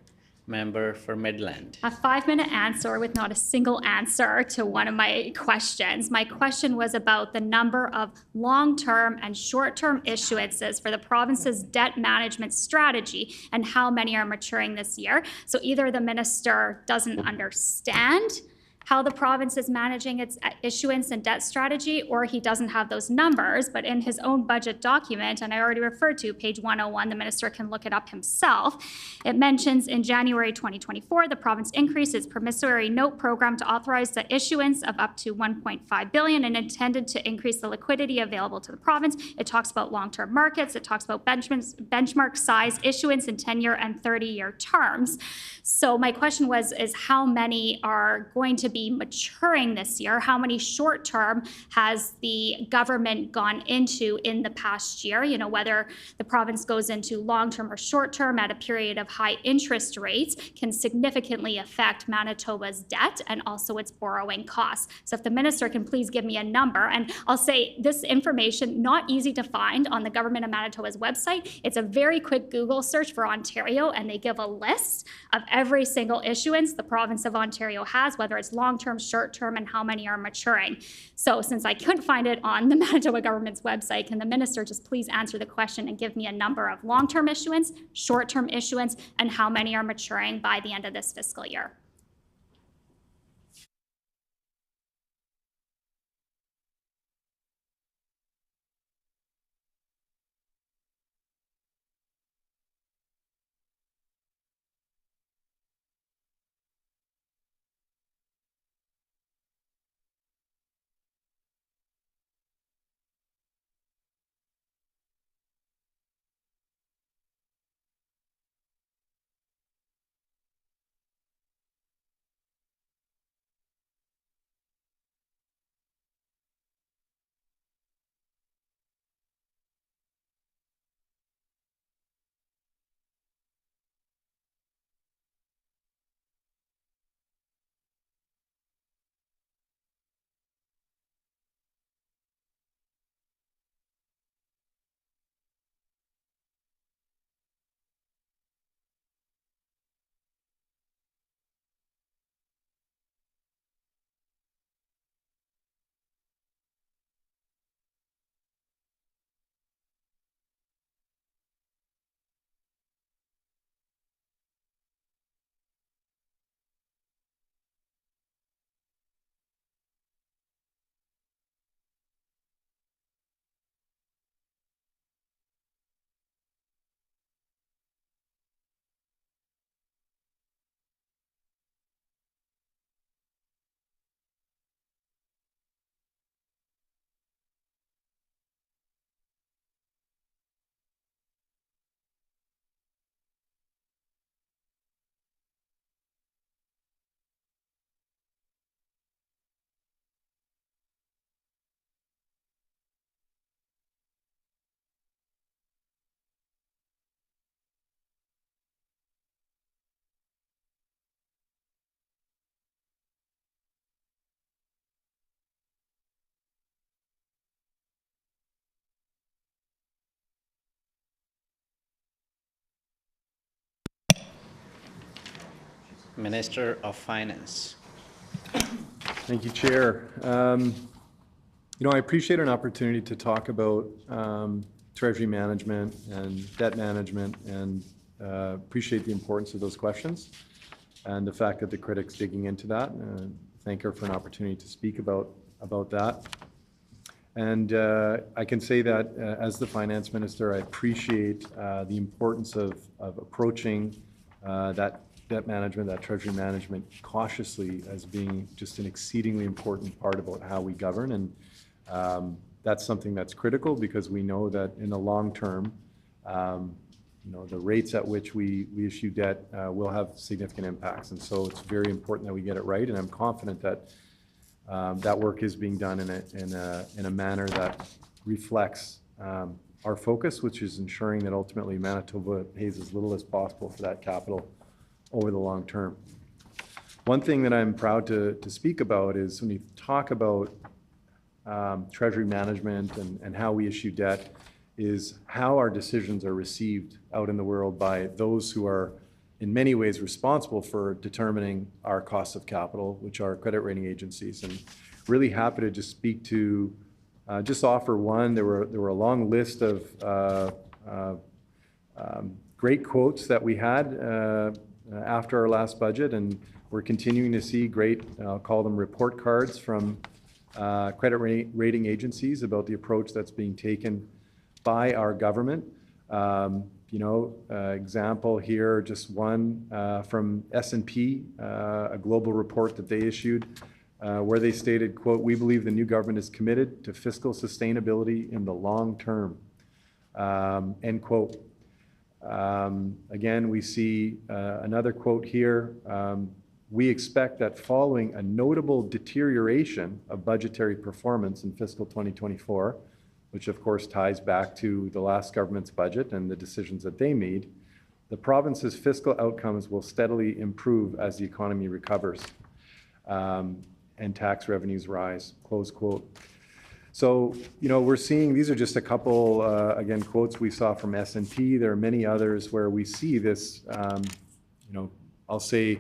Member for Midland. A 5-minute answer with not a single answer to one of my questions. My question was about the number of long-term and short-term issuances for the province's debt management strategy and how many are maturing this year. So either the minister doesn't understand how the province is managing its issuance and debt strategy, or he doesn't have those numbers, but in his own budget document, and I already referred to page 101, the minister can look it up himself. It mentions in January 2024, the province increased its promissory note program to authorize the issuance of up to 1.5 billion and intended to increase the liquidity available to the province. It talks about long-term markets. It talks about benchmark size issuance in 10-year and 30-year terms. So my question is how many are going to be maturing this year? How many short-term has the government gone into in the past year? You know, whether the province goes into long-term or short-term at a period of high interest rates can significantly affect Manitoba's debt and also its borrowing costs. So if the minister can please give me a number, and I'll say this information, not easy to find on the Government of Manitoba's website. It's a very quick Google search for Ontario, and they give a list of every single issuance the province of Ontario has, whether it's long-term, short-term, and how many are maturing. So since I couldn't find it on the Manitoba government's website, can the minister just please answer the question and give me a number of long-term issuance, short-term issuance, and how many are maturing by the end of this fiscal year? Minister of Finance. Thank you, Chair. I appreciate an opportunity to talk about treasury management and debt management, and appreciate the importance of those questions and the fact that the critic's digging into that. Thank her for an opportunity to speak about that. And I can say that as the finance minister, I appreciate the importance of approaching that debt management, that treasury management cautiously as being just an exceedingly important part about how we govern. And that's something that's critical because we know that in the long term, the rates at which we issue debt will have significant impacts. And so it's very important that we get it right. And I'm confident that that work is being done in a manner that reflects our focus, which is ensuring that ultimately Manitoba pays as little as possible for that capital over the long term. One thing that I'm proud to speak about is when you talk about treasury management and how we issue debt, is how our decisions are received out in the world by those who are in many ways responsible for determining our cost of capital, which are credit rating agencies. And really happy to just speak to, just offer one. There were a long list of great quotes that we had after our last budget, and we're continuing to see great, I'll call them report cards from credit rating agencies about the approach that's being taken by our government. Example here, just one from S&P, a global report that they issued, where they stated, quote, "We believe the new government is committed to fiscal sustainability in the long term," end quote. Again, we see another quote here. We expect that following a notable deterioration of budgetary performance in fiscal 2024, which of course ties back to the last government's budget and the decisions that they made, the province's fiscal outcomes will steadily improve as the economy recovers and tax revenues rise, close quote. So, we're seeing, these are just a couple, again, quotes we saw from S&P. There are many others where we see this, I'll say,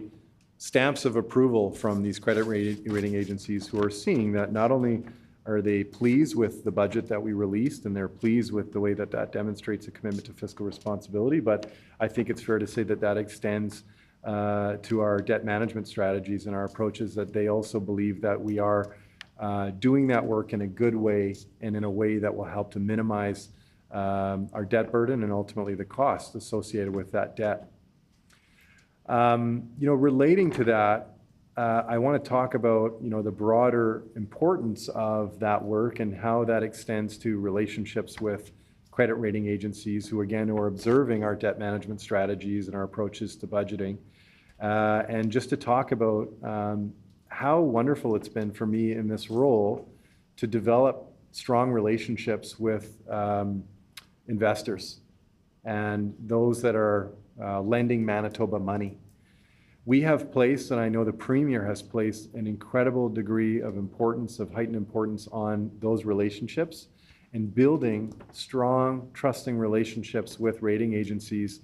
stamps of approval from these credit rating agencies who are seeing that not only are they pleased with the budget that we released and they're pleased with the way that that demonstrates a commitment to fiscal responsibility, but I think it's fair to say that that extends to our debt management strategies and our approaches, that they also believe that we are doing that work in a good way and in a way that will help to minimize our debt burden and ultimately the costs associated with that debt. Relating to that, I want to talk about, the broader importance of that work and how that extends to relationships with credit rating agencies who, again, are observing our debt management strategies and our approaches to budgeting. And just to talk about how wonderful it's been for me in this role to develop strong relationships with investors and those that are lending Manitoba money. We have placed, and I know the Premier has placed, an incredible degree of importance, of heightened importance on those relationships and building strong, trusting relationships with rating agencies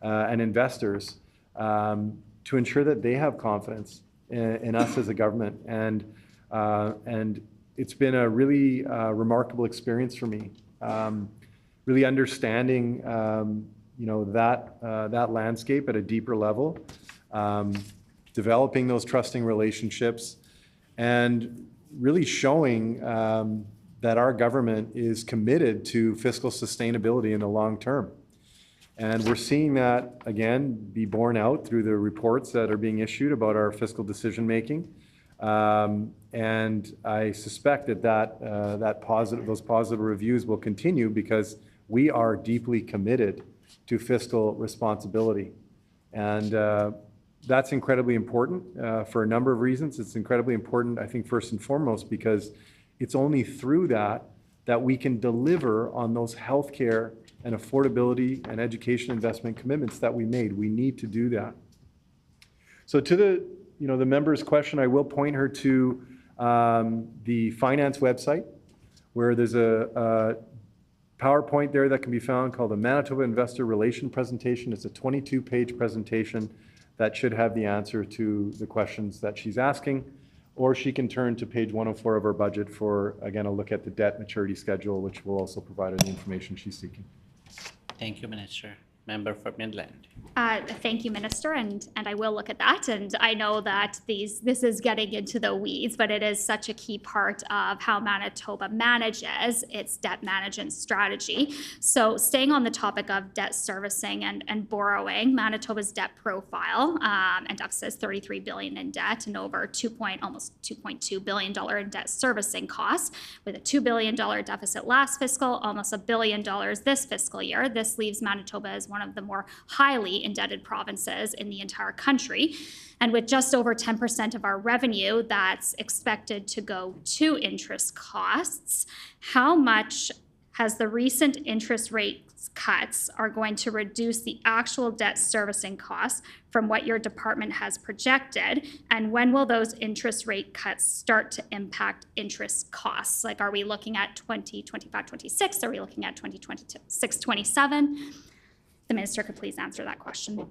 and investors to ensure that they have confidence in us as a government. And it's been a really remarkable experience for me, really understanding that landscape at a deeper level, developing those trusting relationships, and really showing that our government is committed to fiscal sustainability in the long term. And we're seeing that, again, be borne out through the reports that are being issued about our fiscal decision-making. And I suspect that those positive reviews will continue because we are deeply committed to fiscal responsibility. And that's incredibly important for a number of reasons. It's incredibly important, I think, first and foremost, because it's only through that we can deliver on those healthcare and affordability and education investment commitments that we made. We need to do that. So to the member's question, I will point her to the finance website, where there's a PowerPoint there that can be found called the Manitoba Investor Relation Presentation. It's a 22-page presentation that should have the answer to the questions that she's asking. Or she can turn to page 104 of our budget for, again, a look at the debt maturity schedule, which will also provide her the information she's seeking. Thank you, Minister. Member for Midland. Thank you, Minister, and I will look at that. And I know that this is getting into the weeds, but it is such a key part of how Manitoba manages its debt management strategy. So staying on the topic of debt servicing and borrowing, Manitoba's debt profile and deficit is $33 billion in debt and over almost $2.2 billion in debt servicing costs, with a $2 billion deficit last fiscal, almost $1 billion this fiscal year. This leaves Manitoba as one of the more highly indebted provinces in the entire country. And with just over 10% of our revenue that's expected to go to interest costs, how much Has the recent interest rate cuts are going to reduce the actual debt servicing costs from what your department has projected? And when will those interest rate cuts start to impact interest costs? Like, are we looking at 2025, 26? Are we looking at 2026, 27? The minister could please answer that question.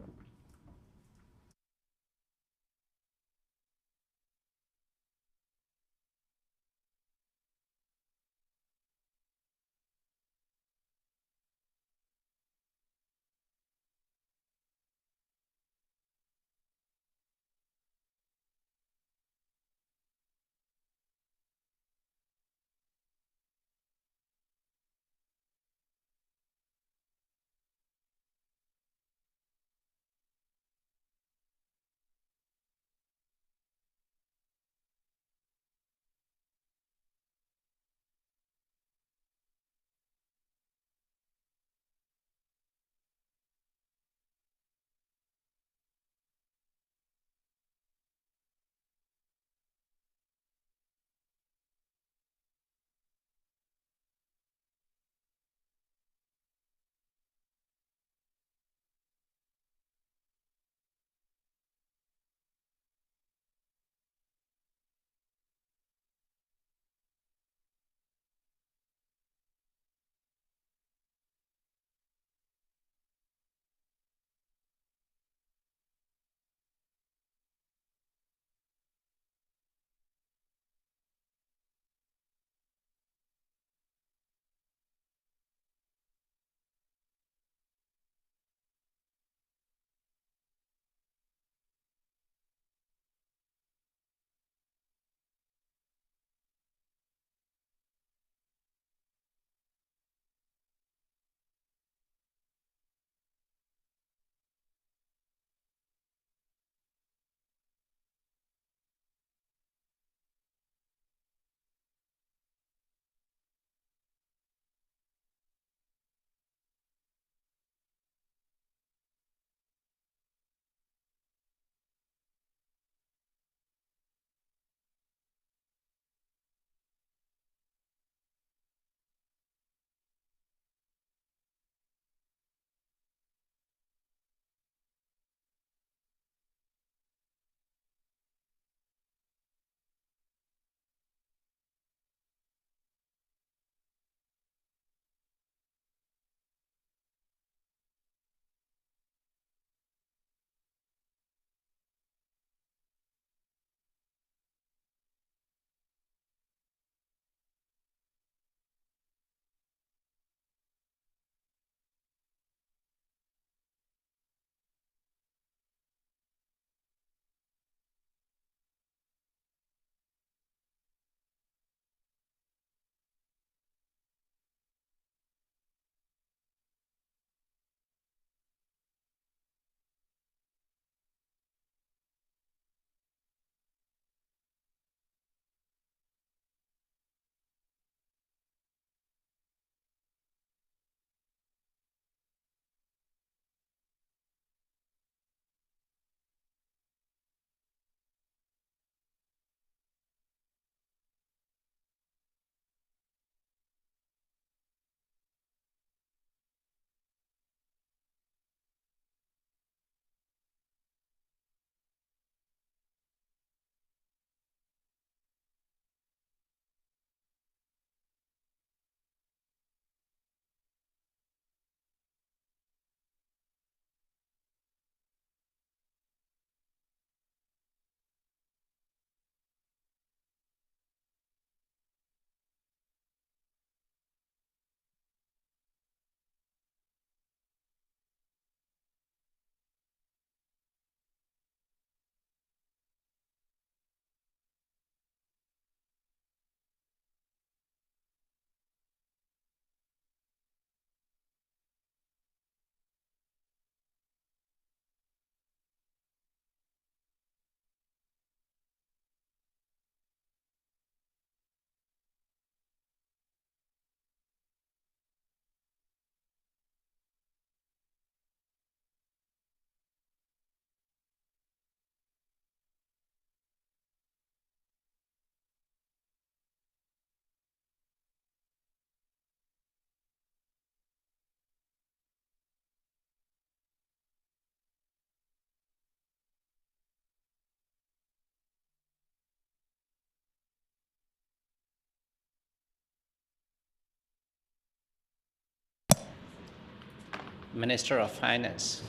Minister of Finance.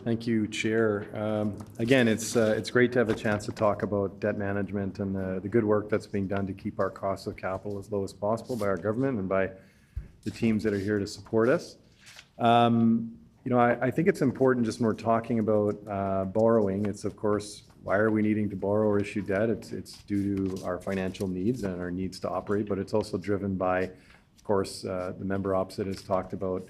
Thank you, Chair. Again, it's great to have a chance to talk about debt management and the good work that's being done to keep our cost of capital as low as possible by our government and by the teams that are here to support us. I think it's important just when we're talking about borrowing, it's of course, why are we needing to borrow or issue debt? It's due to our financial needs and our needs to operate, but it's also driven by, of course, the member opposite has talked about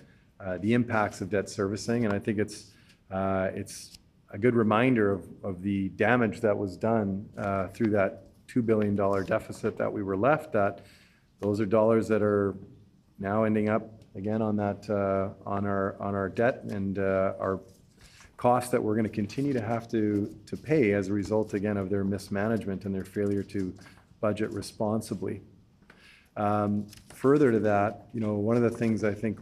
the impacts of debt servicing, and I think it's a good reminder of the damage that was done through that $2 billion deficit that we were left at. Those are dollars that are now ending up again on that on our debt and our costs that we're going to continue to have to pay as a result again of their mismanagement and their failure to budget responsibly. Further to that, one of the things I think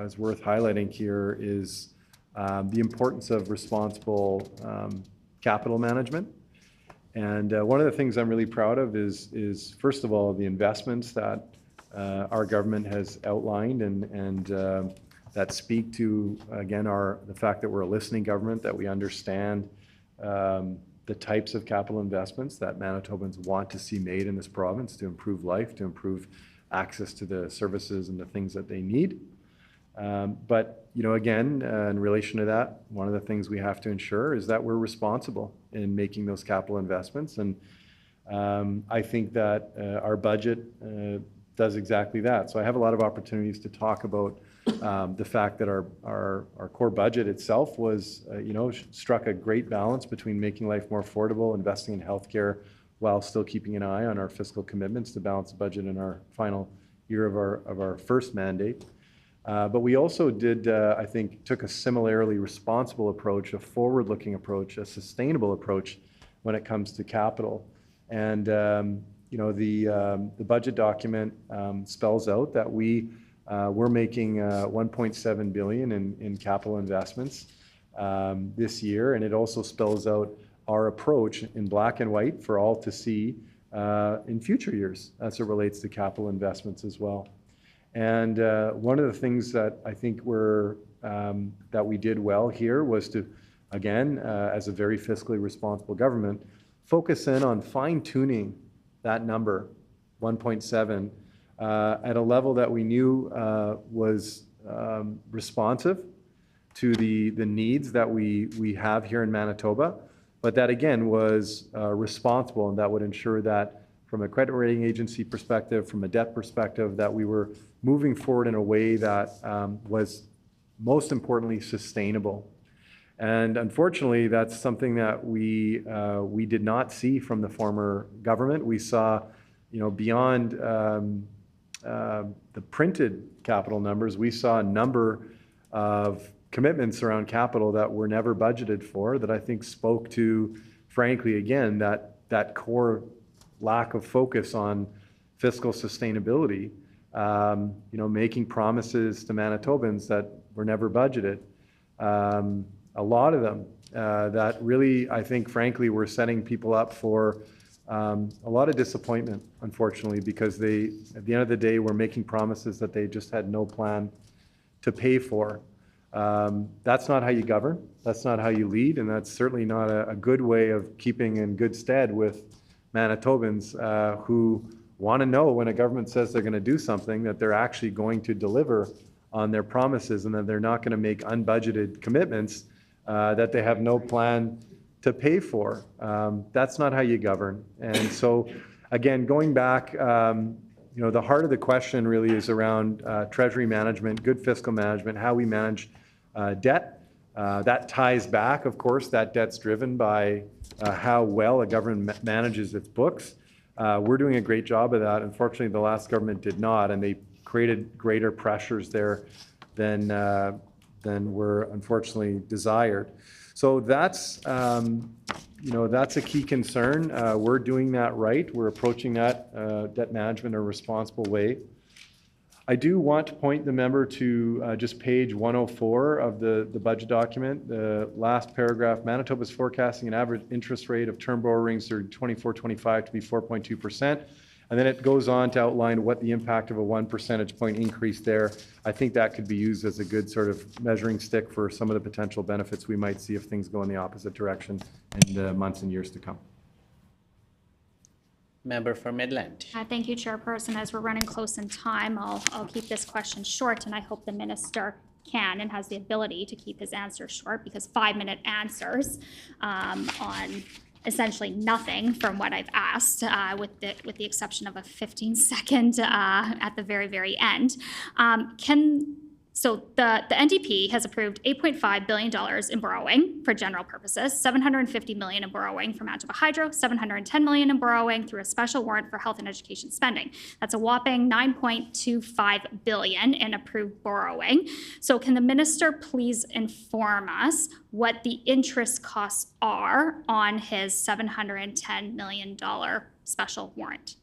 is worth highlighting here is the importance of responsible capital management. And one of the things I'm really proud of is first of all, the investments that our government has outlined and that speak to, again, the fact that we're a listening government, that we understand the types of capital investments that Manitobans want to see made in this province to improve life, to improve access to the services and the things that they need. But again, in relation to that, one of the things we have to ensure is that we're responsible in making those capital investments. And I think that our budget does exactly that. So I have a lot of opportunities to talk about the fact that our core budget itself was, struck a great balance between making life more affordable, investing in healthcare, while still keeping an eye on our fiscal commitments to balance the budget in our final year of our first mandate. But we also did, I think, took a similarly responsible approach, a forward-looking approach, a sustainable approach when it comes to capital. And, the budget document spells out that we're making $1.7 billion in capital investments this year. And it also spells out our approach in black and white for all to see in future years as it relates to capital investments as well. And one of the things that I think that we did well here was to, again, as a very fiscally responsible government, focus in on fine-tuning that number, 1.7, at a level that we knew was responsive to the needs that we have here in Manitoba, but that again was responsible, and that would ensure that from a credit rating agency perspective, from a debt perspective, that we were moving forward in a way that was most importantly sustainable. And unfortunately, that's something that we did not see from the former government. We saw, beyond the printed capital numbers, we saw a number of commitments around capital that were never budgeted for, that I think spoke to, frankly, again, that core lack of focus on fiscal sustainability, making promises to Manitobans that were never budgeted. A lot of them that really, I think, frankly, were setting people up for a lot of disappointment, unfortunately, because they, at the end of the day, were making promises that they just had no plan to pay for. That's not how you govern. That's not how you lead, and that's certainly not a good way of keeping in good stead with Manitobans who want to know when a government says they're going to do something, that they're actually going to deliver on their promises, and that they're not going to make unbudgeted commitments that they have no plan to pay for. That's not how you govern. And so, again, going back, the heart of the question really is around treasury management, good fiscal management, how we manage debt. That ties back, of course, that debt's driven by how well a government manages its books. We're doing a great job of that. Unfortunately, the last government did not, and they created greater pressures there than were unfortunately desired. So that's a key concern. We're doing that right. We're approaching that debt management in a responsible way. I do want to point the member to just page 104 of the budget document. The last paragraph, Manitoba is forecasting an average interest rate of term borrowings through 24-25 to be 4.2%. And then it goes on to outline what the impact of a 1 percentage point increase there. I think that could be used as a good sort of measuring stick for some of the potential benefits we might see if things go in the opposite direction in the months and years to come. Member for Midland. Thank you, Chairperson. As we're running close in time, I'll keep this question short, and I hope the minister can and has the ability to keep his answer short, because 5-minute answers on essentially nothing from what I've asked, with the exception of a 15-second at the very, very end. So the NDP has approved $8.5 billion in borrowing for general purposes, $750 million in borrowing for Manitoba Hydro, $710 million in borrowing through a special warrant for health and education spending. That's a whopping $9.25 billion in approved borrowing. So can the minister please inform us what the interest costs are on his $710 million special warrant?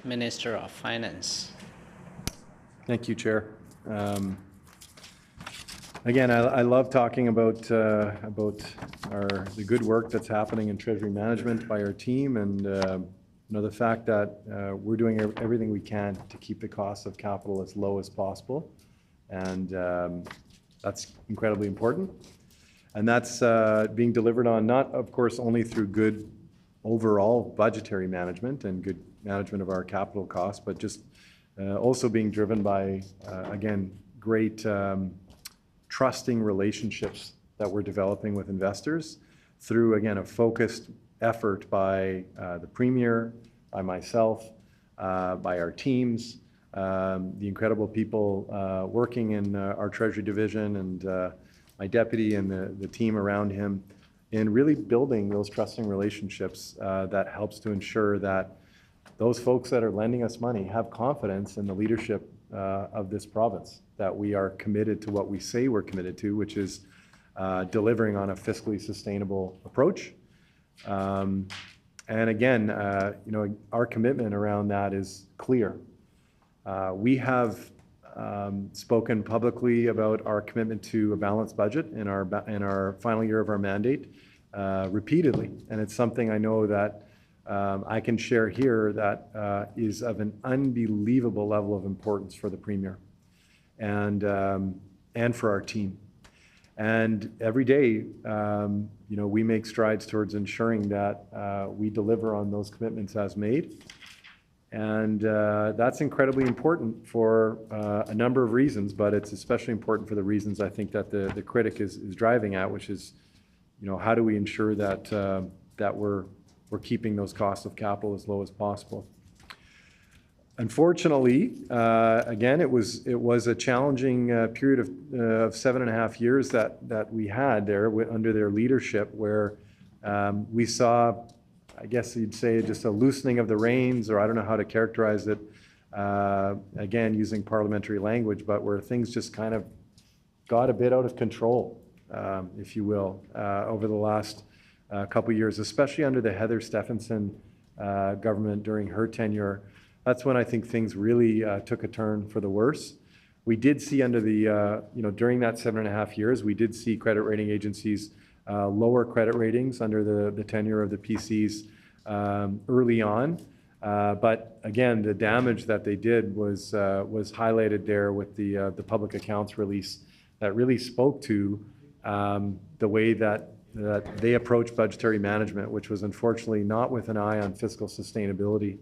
Minister of Finance. Thank you, Chair. Again, I love talking about the good work that's happening in Treasury Management by our team, and the fact that we're doing everything we can to keep the cost of capital as low as possible, and that's incredibly important. And that's being delivered on, not, of course, only through good overall budgetary management and good management of our capital costs, but just also being driven by, again, great trusting relationships that we're developing with investors through, again, a focused effort by the Premier, by myself, by our teams, the incredible people working in our Treasury Division, and my deputy and the team around him, in really building those trusting relationships that helps to ensure that those folks that are lending us money have confidence in the leadership of this province, that we are committed to what we say we're committed to, which is delivering on a fiscally sustainable approach. And again, our commitment around that is clear. We have spoken publicly about our commitment to a balanced budget in our final year of our mandate repeatedly, and it's something I know that I can share here that is of an unbelievable level of importance for the Premier and for our team. And every day, we make strides towards ensuring that we deliver on those commitments as made. And that's incredibly important for a number of reasons, but it's especially important for the reasons I think that the critic is driving at, which is, how do we ensure that that we're keeping those costs of capital as low as possible. Unfortunately, again, it was a challenging period of 7.5 years that we had there under their leadership, where we saw, I guess you'd say, just a loosening of the reins, or I don't know how to characterize it, again, using parliamentary language, but where things just kind of got a bit out of control, if you will, over the last couple of years, especially under the Heather Stephenson government during her tenure. That's when I think things really took a turn for the worse. We did see under the, during that 7.5 years, we did see credit rating agencies lower credit ratings under the tenure of the PCs early on. But again, the damage that they did was highlighted there with the public accounts release that really spoke to the way that they approach budgetary management, which was unfortunately not with an eye on fiscal sustainability.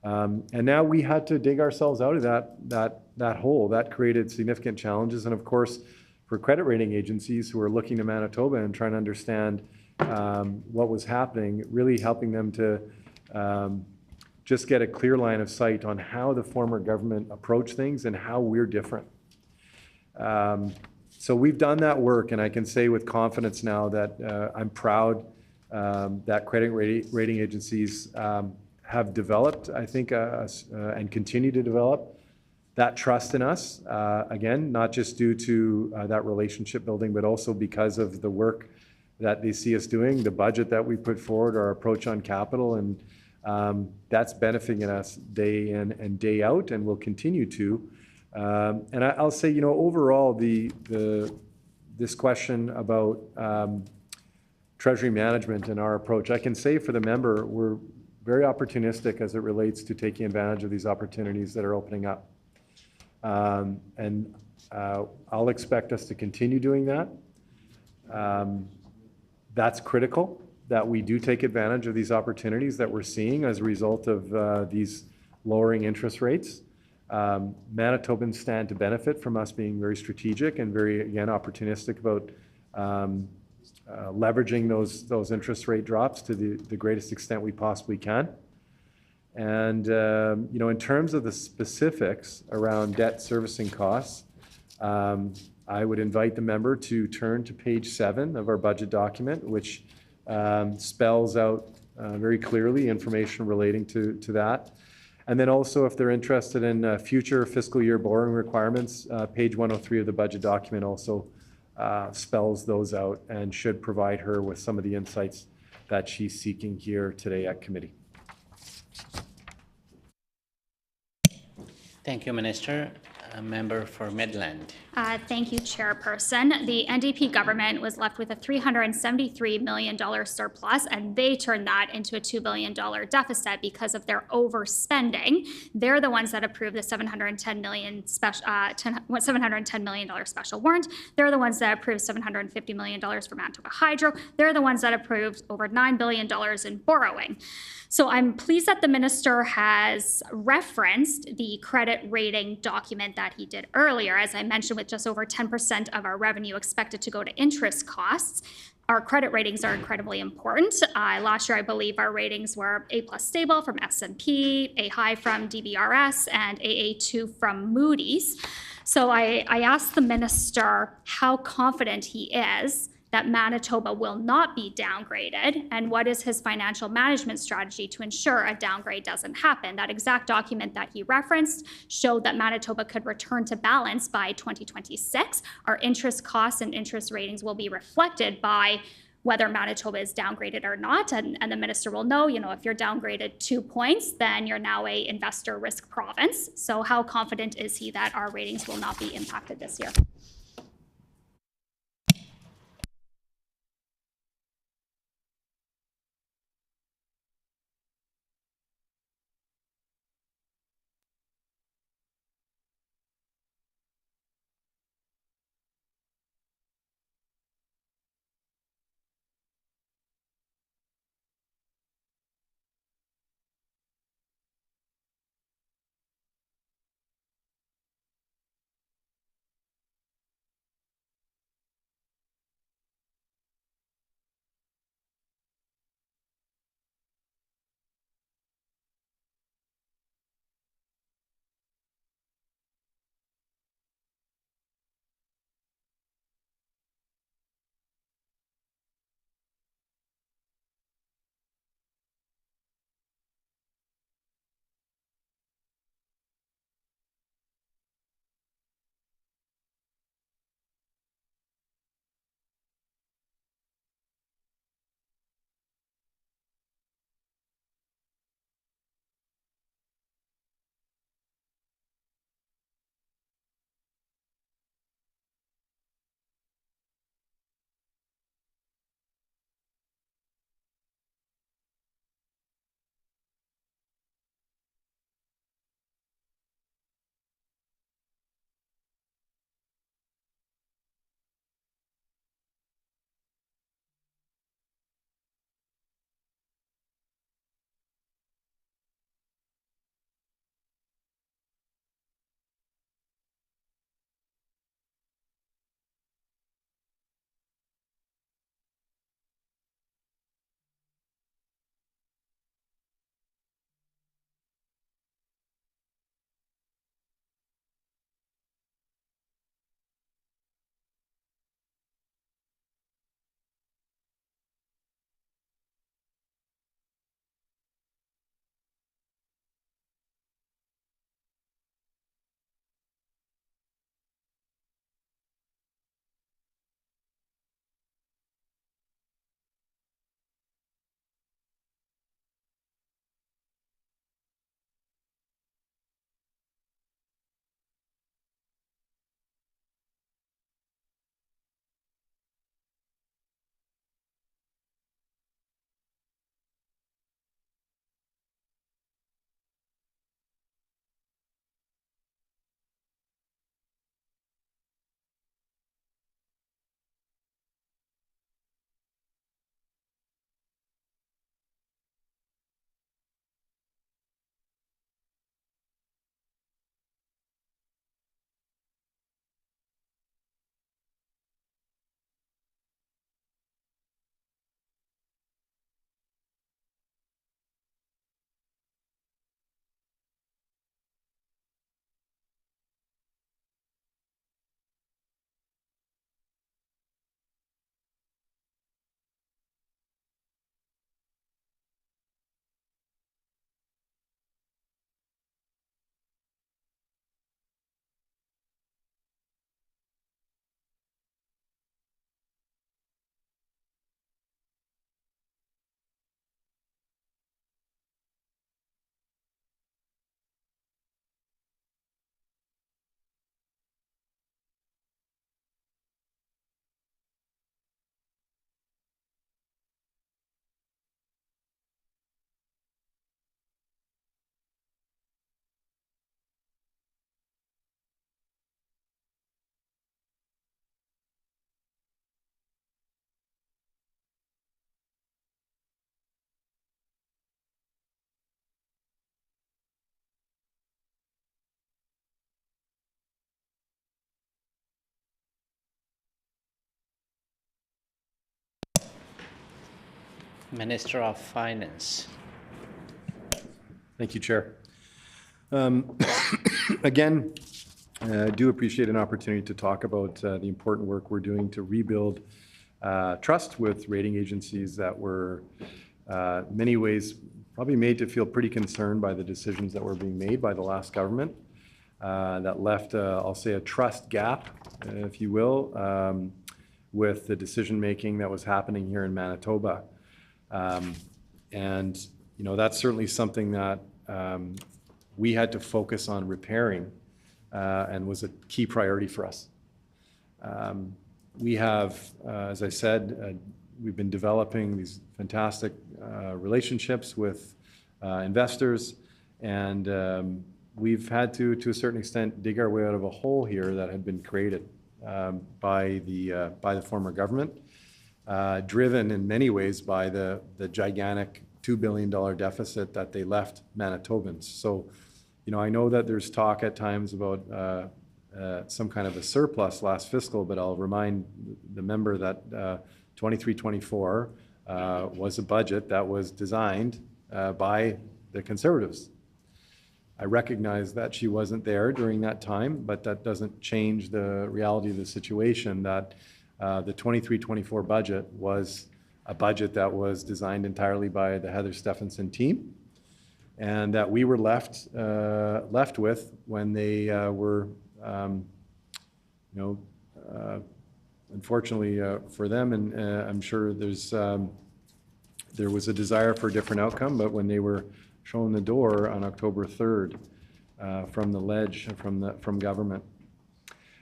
And now we had to dig ourselves out of that hole. That created significant challenges. And of course, for credit rating agencies who are looking to Manitoba and trying to understand what was happening, really helping them to just get a clear line of sight on how the former government approached things and how we're different. So we've done that work, and I can say with confidence now that I'm proud that credit rating agencies have developed, I think, and continue to develop that trust in us, again, not just due to that relationship building, but also because of the work that they see us doing, the budget that we put forward, our approach on capital, and that's benefiting us day in and day out, and will continue to. And I'll say, overall, this question about Treasury management and our approach, I can say for the member, we're very opportunistic as it relates to taking advantage of these opportunities that are opening up. And I'll expect us to continue doing that. That's critical, that we do take advantage of these opportunities that we're seeing as a result of these lowering interest rates. Manitobans stand to benefit from us being very strategic and very, again, opportunistic about leveraging those interest rate drops to the greatest extent we possibly can. And, in terms of the specifics around debt servicing costs, I would invite the member to turn to page 7 of our budget document, which spells out very clearly information relating to that. And then also, if they're interested in future fiscal year borrowing requirements, page 103 of the budget document also spells those out and should provide her with some of the insights that she's seeking here today at committee. Thank you, Minister. A member for Midland. Thank you, Chairperson. The NDP government was left with a $373 million surplus, and they turned that into a $2 billion deficit because of their overspending. They're the ones that approved the $710 million special warrant. They're the ones that approved $750 million for Manitoba Hydro. They're the ones that approved over $9 billion in borrowing. So I'm pleased that the minister has referenced the credit rating document that he did earlier. As I mentioned, with just over 10% of our revenue expected to go to interest costs, our credit ratings are incredibly important. Last year, I believe our ratings were A+ stable from S&P, A high from DBRS, and AA2 from Moody's. So I asked the minister how confident he is that Manitoba will not be downgraded, and what is his financial management strategy to ensure a downgrade doesn't happen. That exact document that he referenced showed that Manitoba could return to balance by 2026. Our interest costs and interest ratings will be reflected by whether Manitoba is downgraded or not, and the minister will know, if you're downgraded 2 points, then you're now a investor risk province. So how confident is he that our ratings will not be impacted this year? Minister of Finance. Thank you, Chair. Again, I do appreciate an opportunity to talk about the important work we're doing to rebuild trust with rating agencies that were, in many ways, probably made to feel pretty concerned by the decisions that were being made by the last government that left, I'll say, a trust gap, if you will, with the decision-making that was happening here in Manitoba. And, you know, that's certainly something that we had to focus on repairing and was a key priority for us. We have, as I said, we've been developing these fantastic relationships with investors, and we've had to a certain extent, dig our way out of a hole here that had been created by the former government, driven in many ways by the gigantic $2 billion deficit that they left Manitobans. So, you know, I know that there's talk at times about some kind of a surplus last fiscal, but I'll remind the member that 23-24 was a budget that was designed by the Conservatives. I recognize that she wasn't there during that time, but that doesn't change the reality of the situation that the 23-24 budget was a budget that was designed entirely by the Heather Stefanson team, and that we were left with when they were, unfortunately for them, and I'm sure there was a desire for a different outcome, but when they were shown the door on October 3rd from the ledge from government.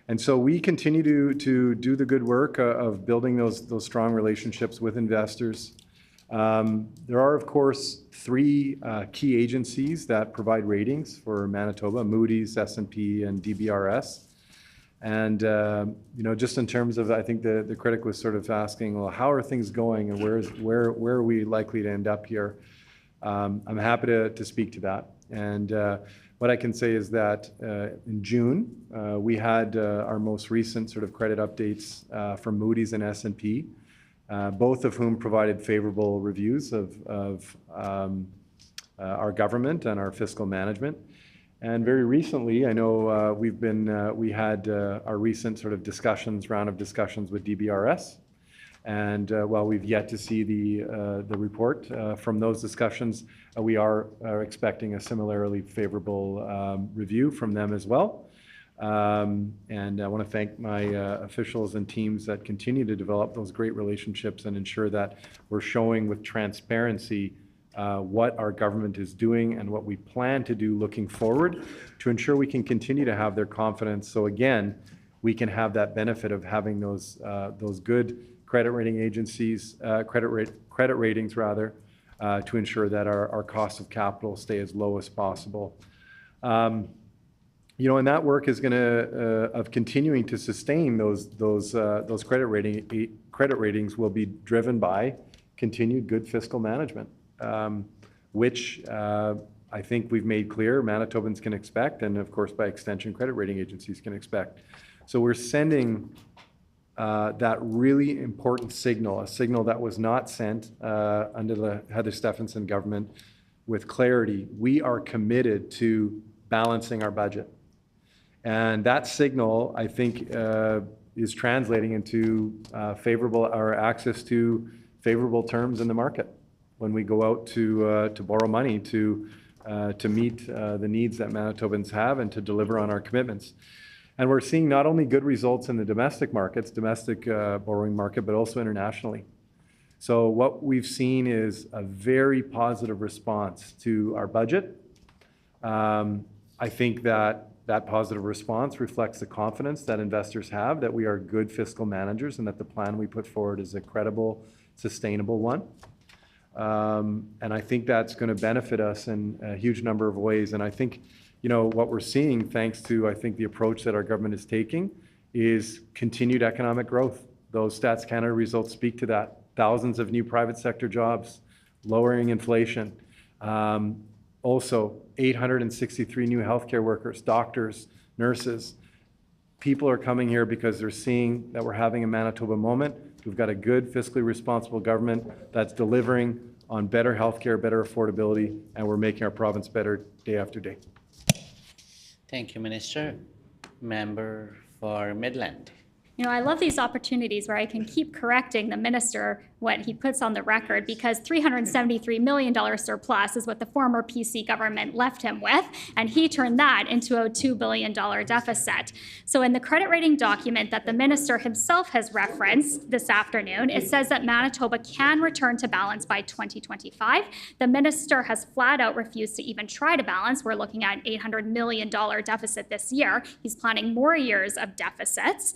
And so we continue to do the good work of building those strong relationships with investors. There are, of course, three key agencies that provide ratings for Manitoba: Moody's, S&P, and DBRS. And just in terms of, I think the critic was sort of asking, well, how are things going, and where are we likely to end up here? I'm happy to speak to that. And what I can say is that in June, we had our most recent sort of credit updates from Moody's and S&P, both of whom provided favorable reviews of our government and our fiscal management. And very recently, I know we had our recent sort of round of discussions with DBRS. And while we've yet to see the report from those discussions, we are expecting a similarly favorable review from them as well. And I want to thank my officials and teams that continue to develop those great relationships and ensure that we're showing with transparency what our government is doing and what we plan to do looking forward to ensure we can continue to have their confidence. So again, we can have that benefit of having those good credit rating agencies, credit ratings rather, to ensure that our cost of capital stay as low as possible. And that work is going to of continuing to sustain those credit ratings will be driven by continued good fiscal management, which I think we've made clear Manitobans can expect, and of course by extension credit rating agencies can expect. So we're sending that really important signal, a signal that was not sent under the Heather Stefanson government with clarity. We are committed to balancing our budget. And that signal, I think, is translating into access to favorable terms in the market when we go out to borrow money to meet the needs that Manitobans have and to deliver on our commitments. And we're seeing not only good results in the domestic borrowing market, but also internationally. So what we've seen is a very positive response to our budget. I think that positive response reflects the confidence that investors have that we are good fiscal managers and that the plan we put forward is a credible, sustainable one. And I think that's going to benefit us in a huge number of ways. And I think what we're seeing, thanks to, I think, the approach that our government is taking, is continued economic growth. Those Stats Canada results speak to that. Thousands of new private sector jobs, lowering inflation. Also, 863 new healthcare workers, doctors, nurses. People are coming here because they're seeing that we're having a Manitoba moment, We've got a good fiscally responsible government that's delivering on better healthcare, better affordability, and we're making our province better day after day. Thank you, Minister. Member for Midland. You know, I love these opportunities where I can keep correcting the minister what he puts on the record, because $373 million surplus is what the former PC government left him with, and he turned that into a $2 billion deficit. So in the credit rating document that the minister himself has referenced this afternoon, it says that Manitoba can return to balance by 2025. The minister has flat out refused to even try to balance. We're looking at $800 million deficit this year. He's planning more years of deficits.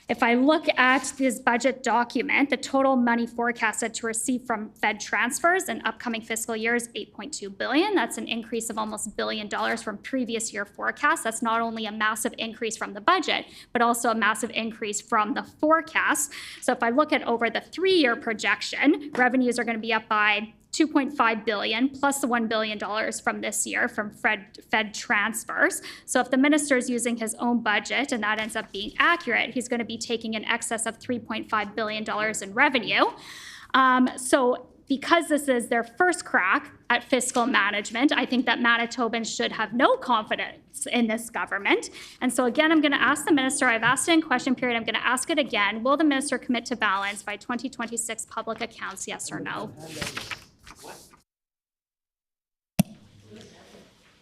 If I look at this budget document, the total money forecasted to receive from Fed transfers in upcoming fiscal year is $8.2 billion. That's an increase of almost $1 billion from previous year forecasts. That's not only a massive increase from the budget, but also a massive increase from the forecast. So if I look at over the 3-year projection, revenues are going to be up by $2.5 billion plus the $1 billion from this year from Fed transfers. So if the minister is using his own budget and that ends up being accurate, he's going to be taking in excess of $3.5 billion in revenue. So because this is their first crack at fiscal management, I think that Manitobans should have no confidence in this government. And so again, I'm going to ask the minister, I've asked it in question period, I'm going to ask it again, will the minister commit to balance by 2026 public accounts, yes or no?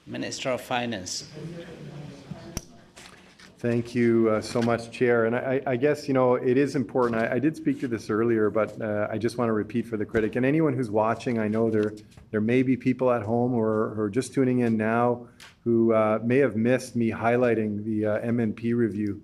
Minister of Finance. Thank you so much, Chair. And I guess, you know, it is important. I did speak to this earlier, but I just want to repeat for the critic. And anyone who's watching, I know there may be people at home or are just tuning in now who may have missed me highlighting the MNP review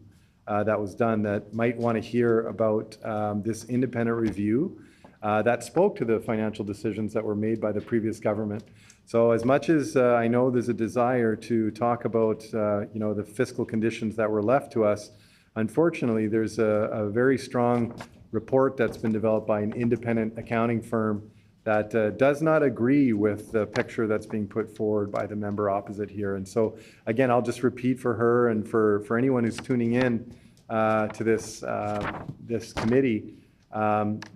that was done, that might want to hear about this independent review that spoke to the financial decisions that were made by the previous government. So as much as I know there's a desire to talk about, you know, the fiscal conditions that were left to us, unfortunately, there's a very strong report that's been developed by an independent accounting firm that does not agree with the picture that's being put forward by the member opposite here. And so, again, I'll just repeat for her and for anyone who's tuning in to this committee,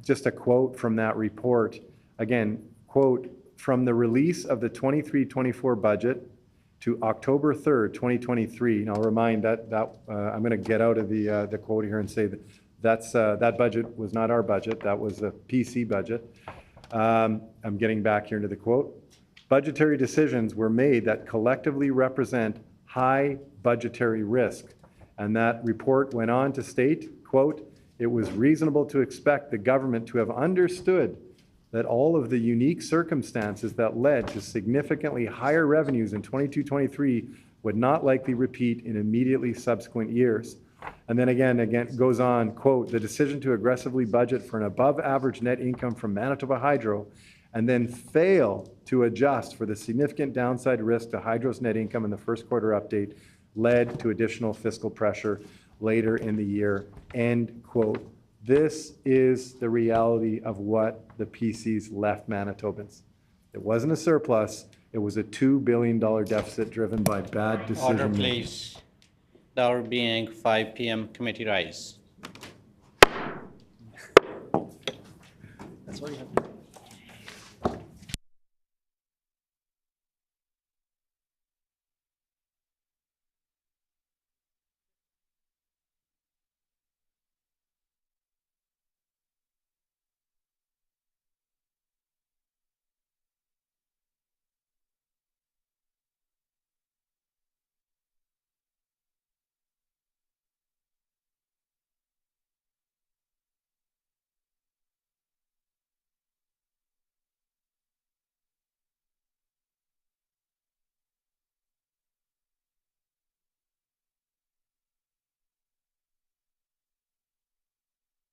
just a quote from that report. Again, quote, "From the release of the 23-24 budget to October 3rd, 2023." Now, remind that I'm going to get out of the quote here and say that budget was not our budget. That was a PC budget. I'm getting back here into the quote. "Budgetary decisions were made that collectively represent high budgetary risk." And that report went on to state, quote, "It was reasonable to expect the government to have understood that all of the unique circumstances that led to significantly higher revenues in 22-23 would not likely repeat in immediately subsequent years." And then again goes on, quote, "The decision to aggressively budget for an above average net income from Manitoba Hydro and then fail to adjust for the significant downside risk to Hydro's net income in the first quarter update led to additional fiscal pressure later in the year," end quote. This is the reality of what the PCs left Manitobans. It wasn't a surplus, it was a $2 billion deficit driven by bad decision Order, making. please. The hour being 5 p.m. Committee rise. That's all you have to do.